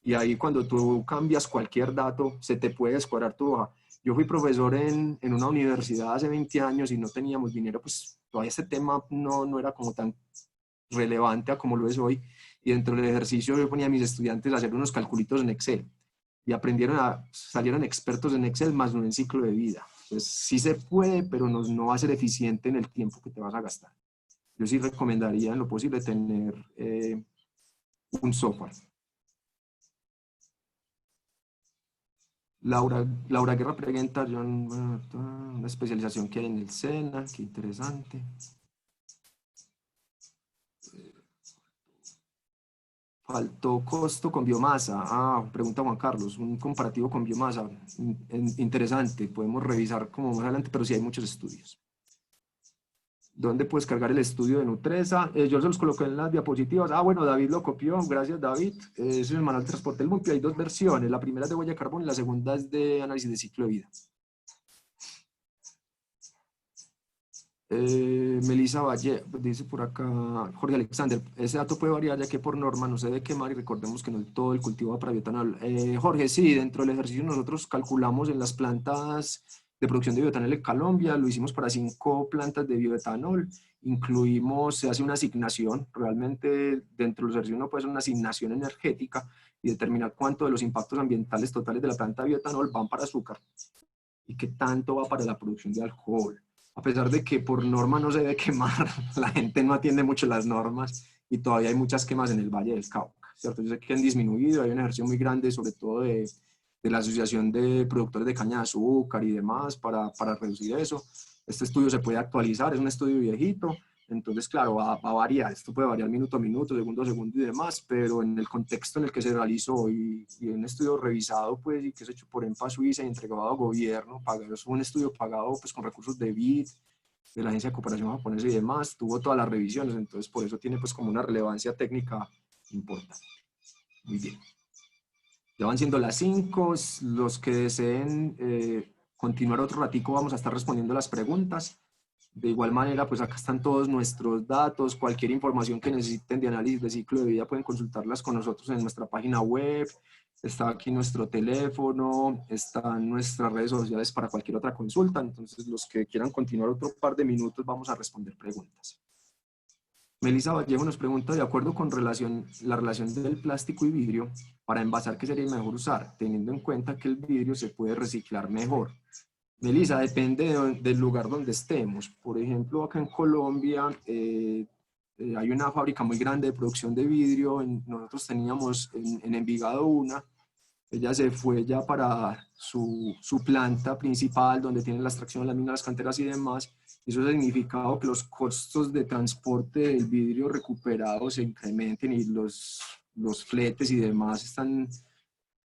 Y ahí cuando tú cambias cualquier dato, se te puede descuadrar tu hoja. Yo fui profesor en una universidad hace 20 años y no teníamos dinero, pues todavía este tema no era como tan relevante a como lo es hoy. Y dentro del ejercicio yo ponía a mis estudiantes a hacer unos calculitos en Excel. Y salieron expertos en Excel más no en ciclo de vida. Pues sí se puede, pero no va a ser eficiente en el tiempo que te vas a gastar. Yo sí recomendaría en lo posible tener un software. Laura Guerra pregunta, una especialización que hay en el SENA, qué interesante. Faltó costo con biomasa. Pregunta Juan Carlos, un comparativo con biomasa. Interesante, podemos revisar como más adelante, pero sí hay muchos estudios. ¿Dónde puedes cargar el estudio de Nutresa? Yo se los coloqué en las diapositivas. Bueno, David lo copió, gracias David. Es el manual de transporte del MUPI. Hay dos versiones, la primera es de huella de carbono y la segunda es de análisis de ciclo de vida. Melissa Valle, dice por acá, Jorge Alexander, ese dato puede variar ya que por norma no se debe quemar y recordemos que no todo el cultivo va para bioetanol. Jorge, sí, dentro del ejercicio nosotros calculamos en las plantas de producción de bioetanol en Colombia, lo hicimos para 5 plantas de bioetanol, se hace una asignación, realmente dentro del ejercicio uno puede hacer una asignación energética y determinar cuánto de los impactos ambientales totales de la planta de bioetanol van para azúcar y qué tanto va para la producción de alcohol. A pesar de que por norma no se debe quemar, la gente no atiende mucho las normas y todavía hay muchas quemas en el Valle del Cauca, ¿cierto? Yo sé que han disminuido, hay una ejercicio muy grande, sobre todo de la Asociación de Productores de Caña de Azúcar y demás, para reducir eso. Este estudio se puede actualizar, es un estudio viejito, entonces, claro, va a variar. Esto puede variar minuto a minuto, segundo a segundo y demás, pero en el contexto en el que se realizó y en un estudio revisado, pues, y que es hecho por ENPA Suiza y entregado a gobierno, es un estudio pagado, pues, con recursos de BID, de la Agencia de Cooperación Japonesa y demás, tuvo todas las revisiones, entonces por eso tiene, pues, como una relevancia técnica importante. Muy bien. Ya van siendo las 5, los que deseen continuar otro ratico vamos a estar respondiendo las preguntas. De igual manera, pues acá están todos nuestros datos, cualquier información que necesiten de análisis de ciclo de vida pueden consultarlas con nosotros en nuestra página web, está aquí nuestro teléfono, están nuestras redes sociales para cualquier otra consulta, entonces los que quieran continuar otro par de minutos vamos a responder preguntas. Melissa Vallejo nos pregunta, de acuerdo con la relación del plástico y vidrio, para envasar, ¿qué sería mejor usar? Teniendo en cuenta que el vidrio se puede reciclar mejor. Melissa, depende del lugar donde estemos. Por ejemplo, acá en Colombia hay una fábrica muy grande de producción de vidrio. Nosotros teníamos en Envigado una. Ella se fue ya para su planta principal, donde tienen la extracción de las minas, las canteras y demás. Eso ha significado que los costos de transporte del vidrio recuperado se incrementen y los fletes y demás están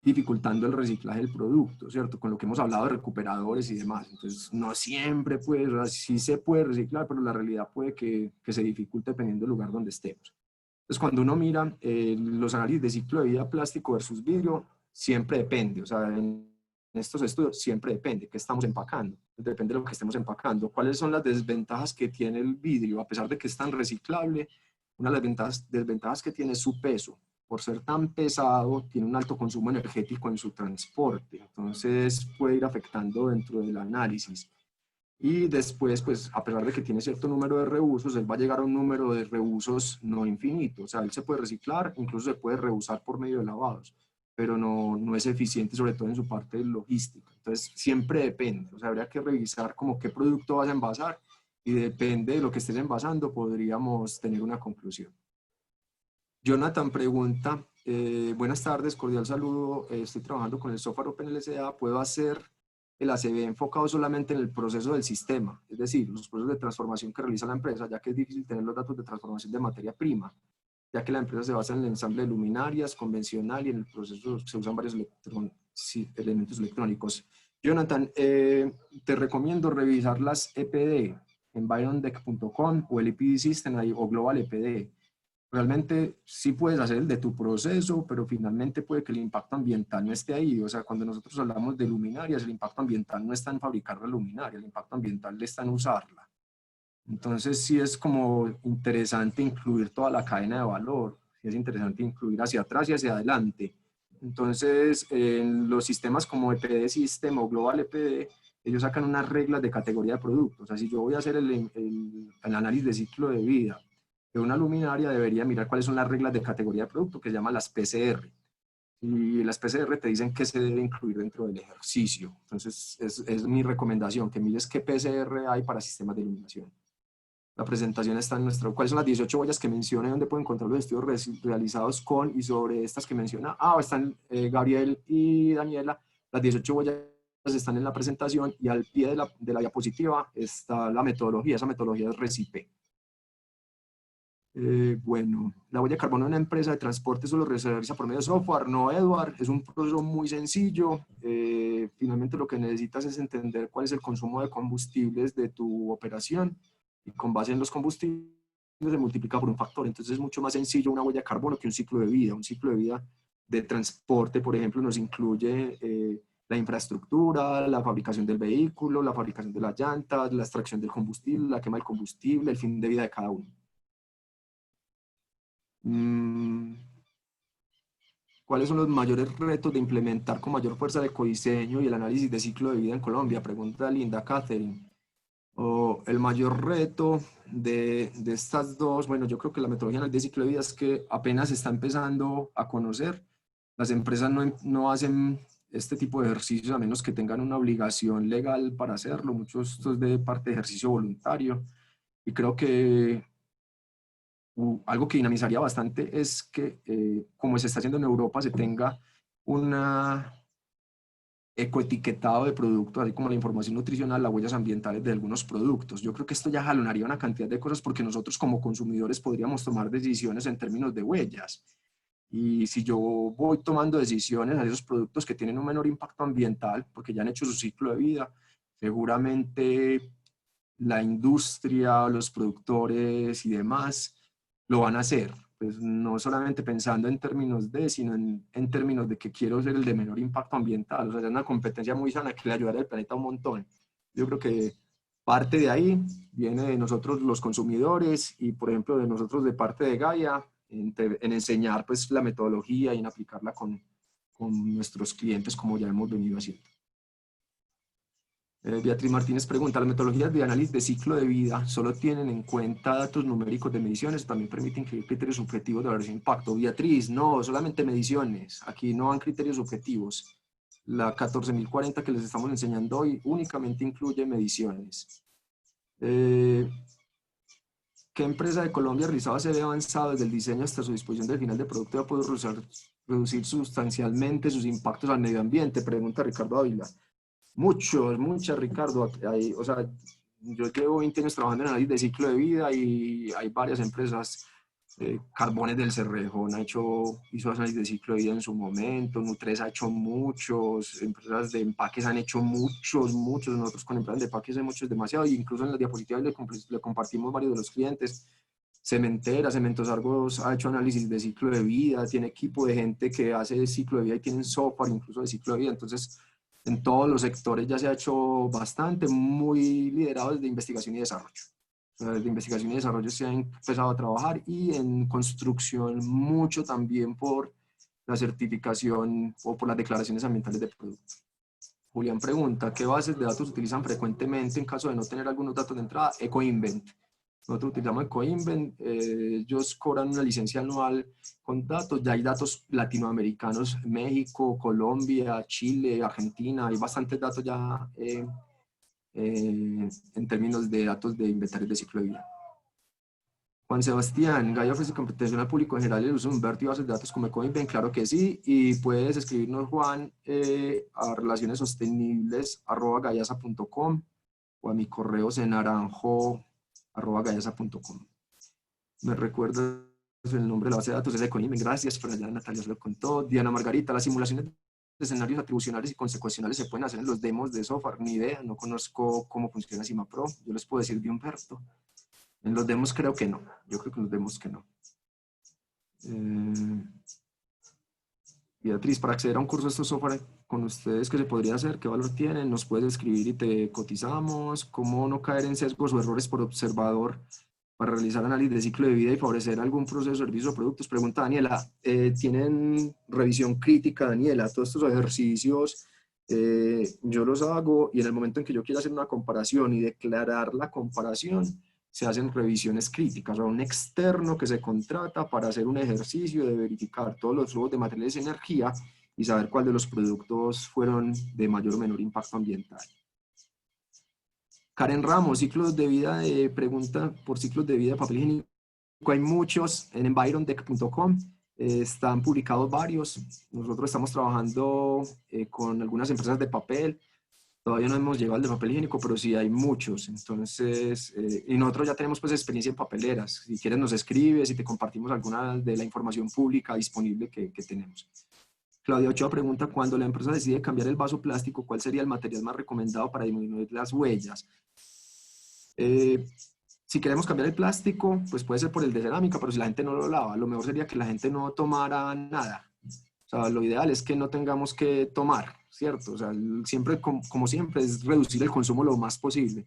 dificultando el reciclaje del producto, ¿cierto? Con lo que hemos hablado de recuperadores y demás. Entonces, no siempre puede, o sea, sí se puede reciclar, pero la realidad puede que se dificulte dependiendo del lugar donde estemos. Entonces, cuando uno mira los análisis de ciclo de vida plástico versus vidrio, siempre depende, o sea, en estos estudios siempre depende qué estamos empacando, depende de lo que estemos empacando. ¿Cuáles son las desventajas que tiene el vidrio? A pesar de que es tan reciclable, una de las desventajas que tiene es su peso. Por ser tan pesado, tiene un alto consumo energético en su transporte, entonces puede ir afectando dentro del análisis. Y después, pues, a pesar de que tiene cierto número de reusos, él va a llegar a un número de reusos no infinito. O sea, él se puede reciclar, incluso se puede reusar por medio de lavados, pero no es eficiente, sobre todo en su parte logística. Entonces, siempre depende. O sea, habría que revisar como qué producto vas a envasar y depende de lo que estés envasando, podríamos tener una conclusión. Jonathan pregunta, buenas tardes, cordial saludo, estoy trabajando con el software OpenLSA, ¿puedo hacer el ACV enfocado solamente en el proceso del sistema? Es decir, los procesos de transformación que realiza la empresa, ya que es difícil tener los datos de transformación de materia prima, ya que la empresa se basa en el ensamble de luminarias convencional y en el proceso se usan varios elementos electrónicos. Jonathan, te recomiendo revisar las EPD en byrondeck.com o el EPD System o Global EPD. Realmente sí puedes hacer el de tu proceso, pero finalmente puede que el impacto ambiental no esté ahí. O sea, cuando nosotros hablamos de luminarias, el impacto ambiental no está en fabricar la luminaria, el impacto ambiental está en usarla. Entonces sí es como interesante incluir toda la cadena de valor, sí es interesante incluir hacia atrás y hacia adelante. Entonces, en los sistemas como EPD System o Global EPD, ellos sacan unas reglas de categoría de productos. O sea, si yo voy a hacer el análisis de ciclo de vida de una luminaria, debería mirar cuáles son las reglas de categoría de producto, que se llaman las PCR. Y las PCR te dicen qué se debe incluir dentro del ejercicio. Entonces, es mi recomendación, que mires qué PCR hay para sistemas de iluminación. La presentación está en nuestro... ¿Cuáles son las 18 huellas que mencioné? ¿Dónde pueden encontrar los estudios realizados con y sobre estas que menciona? Están Gabriel y Daniela. Las 18 huellas están en la presentación y al pie de la diapositiva está la metodología. Esa metodología es RECIPE. Bueno, la huella de carbono de una empresa de transporte solo se realiza por medio de software. No, Edward, es un proceso muy sencillo. Finalmente lo que necesitas es entender cuál es el consumo de combustibles de tu operación y con base en los combustibles se multiplica por un factor. Entonces es mucho más sencillo una huella de carbono que un ciclo de vida. Un ciclo de vida de transporte, por ejemplo, nos incluye la infraestructura, la fabricación del vehículo, la fabricación de las llantas, la extracción del combustible, la quema del combustible, el fin de vida de cada uno. ¿Cuáles son los mayores retos de implementar con mayor fuerza el ecodiseño y el análisis de ciclo de vida en Colombia? Pregunta Linda Catherine. El mayor reto de estas dos, bueno, yo creo que la metodología de ciclo de vida es que apenas se está empezando a conocer. Las empresas no hacen este tipo de ejercicios a menos que tengan una obligación legal para hacerlo. Muchos esto es de parte de ejercicio voluntario. Y creo que algo que dinamizaría bastante es que, como se está haciendo en Europa, se tenga un ecoetiquetado de productos, así como la información nutricional, las huellas ambientales de algunos productos. Yo creo que esto ya jalonaría una cantidad de cosas porque nosotros como consumidores podríamos tomar decisiones en términos de huellas. Y si yo voy tomando decisiones a esos productos que tienen un menor impacto ambiental, porque ya han hecho su ciclo de vida, seguramente la industria, los productores y demás lo van a hacer, pues no solamente pensando en términos de, sino en términos de que quiero ser el de menor impacto ambiental, o sea, es una competencia muy sana que le ayudará al planeta un montón. Yo creo que parte de ahí viene de nosotros los consumidores y, por ejemplo, de nosotros de parte de Gaia, en enseñar pues la metodología y en aplicarla con nuestros clientes como ya hemos venido haciendo. Beatriz Martínez pregunta, ¿las metodologías de análisis de ciclo de vida solo tienen en cuenta datos numéricos de mediciones? ¿También permiten incluir criterios subjetivos de evaluación de impacto? Beatriz, no, solamente mediciones. Aquí no van criterios subjetivos. La 14.040 que les estamos enseñando hoy únicamente incluye mediciones. ¿Qué empresa de Colombia realizaba se ve avanzado desde el diseño hasta su disposición del final de producto va a poder reducir sustancialmente sus impactos al medio ambiente? Pregunta Ricardo Ávila. Muchas, Ricardo. O sea, yo llevo 20 años trabajando en análisis de ciclo de vida y hay varias empresas. Carbones del Cerrejón hizo análisis de ciclo de vida en su momento, Nutres ha hecho muchos, empresas de empaques han hecho muchos, nosotros con empresas de empaques hemos hecho demasiado, e incluso en las diapositivas le compartimos varios de los clientes. Cementera, Cementos Argos ha hecho análisis de ciclo de vida, tiene equipo de gente que hace ciclo de vida y tienen software incluso de ciclo de vida, entonces en todos los sectores ya se ha hecho bastante, muy liderado desde investigación y desarrollo. De investigación y desarrollo se ha empezado a trabajar y en construcción mucho también por la certificación o por las declaraciones ambientales de producto. Julián pregunta, ¿qué bases de datos utilizan frecuentemente en caso de no tener algunos datos de entrada? EcoInvent. Nosotros utilizamos EcoInvent, ellos cobran una licencia anual con datos, ya hay datos latinoamericanos, México, Colombia, Chile, Argentina, hay bastantes datos ya en términos de datos de inventarios de ciclo de vida. Juan Sebastián, Gaia ofrece computación al público en general el uso de Humberto y bases de datos como EcoInvent, claro que sí, y puedes escribirnos, Juan, a relacionessostenibles@gaiasa.com o a mi correo cenaranjo@gaiasa.com. Me recuerdas el nombre de la base de datos, es EcoInvent, gracias, por allá Natalia se lo contó. Diana Margarita, las simulaciones de escenarios atribucionales y consecuenciales se pueden hacer en los demos de software, ni idea, no conozco cómo funciona CIMAPRO, yo les puedo decir de Humberto. En los demos creo que no, yo creo que en los demos que no. Beatriz, para acceder a un curso de estos software con ustedes, ¿qué se podría hacer? ¿Qué valor tienen? ¿Nos puedes escribir y te cotizamos? ¿Cómo no caer en sesgos o errores por observador para realizar análisis de ciclo de vida y favorecer algún proceso, servicio o productos? Pregunta Daniela. ¿Tienen revisión crítica, Daniela? Todos estos ejercicios yo los hago y en el momento en que yo quiera hacer una comparación y declarar la comparación, se hacen revisiones críticas, o un externo que se contrata para hacer un ejercicio de verificar todos los flujos de materiales y energía y saber cuál de los productos fueron de mayor o menor impacto ambiental. Karen Ramos, ciclos de vida, pregunta por ciclos de vida de papel higiénico. Hay muchos en environdeck.com, están publicados varios. Nosotros estamos trabajando con algunas empresas de papel. Todavía no hemos llegado al de papel higiénico, pero sí hay muchos. Entonces, y nosotros ya tenemos pues experiencia en papeleras. Si quieres nos escribes y te compartimos alguna de la información pública disponible que tenemos. Claudia Ochoa pregunta, cuando la empresa decide cambiar el vaso plástico, ¿cuál sería el material más recomendado para disminuir las huellas? Si queremos cambiar el plástico, pues puede ser por el de cerámica, pero si la gente no lo lava, lo mejor sería que la gente no tomara nada. O sea, lo ideal es que no tengamos que tomar, ¿cierto? O sea, siempre, como siempre, es reducir el consumo lo más posible.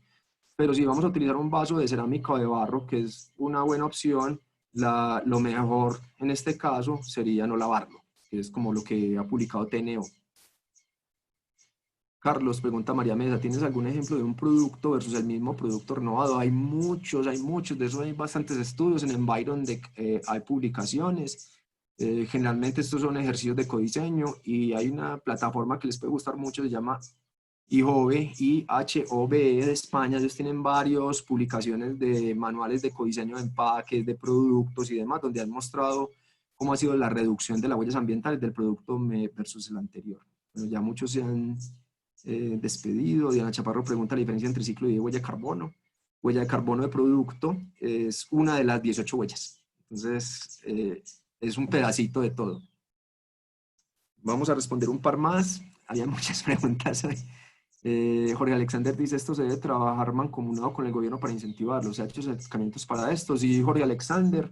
Pero si vamos a utilizar un vaso de cerámica o de barro, que es una buena opción, lo mejor en este caso sería no lavarlo, que es como lo que ha publicado TNO. Carlos, pregunta María Mesa, ¿tienes algún ejemplo de un producto versus el mismo producto renovado? Hay muchos, de eso hay bastantes estudios, en Environdeck hay publicaciones. Generalmente estos son ejercicios de codiseño y hay una plataforma que les puede gustar mucho, se llama IHOBE de España. Ellos tienen varias publicaciones de manuales de codiseño de empaques, de productos y demás, donde han mostrado cómo ha sido la reducción de las huellas ambientales del producto versus el anterior. Bueno, ya muchos se han despedido. Diana Chaparro pregunta la diferencia entre ciclo de vida y huella de carbono. Huella de carbono de producto es una de las 18 huellas. Entonces, es un pedacito de todo. Vamos a responder un par más. Había muchas preguntas hoy. Jorge Alexander dice, esto se debe trabajar mancomunado con el gobierno para incentivarlo. ¿Se ha hecho acercamientos para esto? Sí, Jorge Alexander.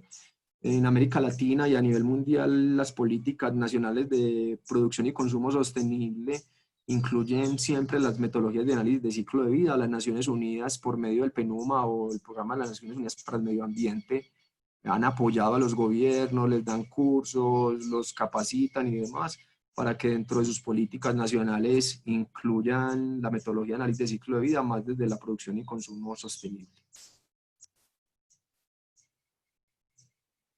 En América Latina y a nivel mundial, las políticas nacionales de producción y consumo sostenible incluyen siempre las metodologías de análisis de ciclo de vida. Las Naciones Unidas, por medio del PNUMA o el Programa de las Naciones Unidas para el Medio Ambiente, han apoyado a los gobiernos, les dan cursos, los capacitan y demás para que dentro de sus políticas nacionales incluyan la metodología de análisis de ciclo de vida más desde la producción y consumo sostenible.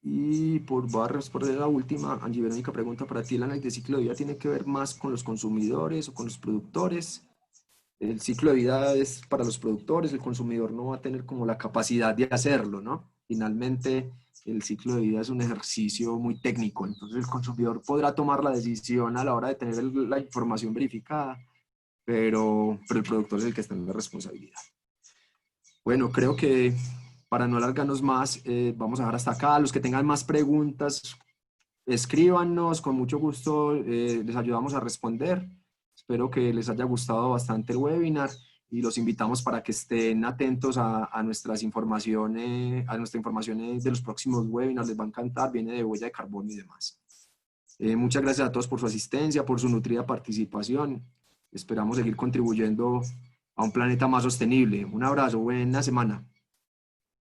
Y voy a responder la última, Angie Verónica pregunta, ¿para ti el análisis de ciclo de vida tiene que ver más con los consumidores o con los productores? El ciclo de vida es para los productores, el consumidor no va a tener como la capacidad de hacerlo, ¿no? Finalmente, el ciclo de vida es un ejercicio muy técnico, entonces el consumidor podrá tomar la decisión a la hora de tener la información verificada, pero el productor es el que está en la responsabilidad. Bueno, creo que para no alargarnos más, vamos a dejar hasta acá. Los que tengan más preguntas, escríbanos, con mucho gusto les ayudamos a responder. Espero que les haya gustado bastante el webinar y los invitamos para que estén atentos a nuestras informaciones, de los próximos webinars. Les va a encantar, viene de huella de carbono y demás. Muchas gracias a todos por su asistencia, por su nutrida participación. Esperamos seguir contribuyendo a un planeta más sostenible. Un abrazo, buena semana.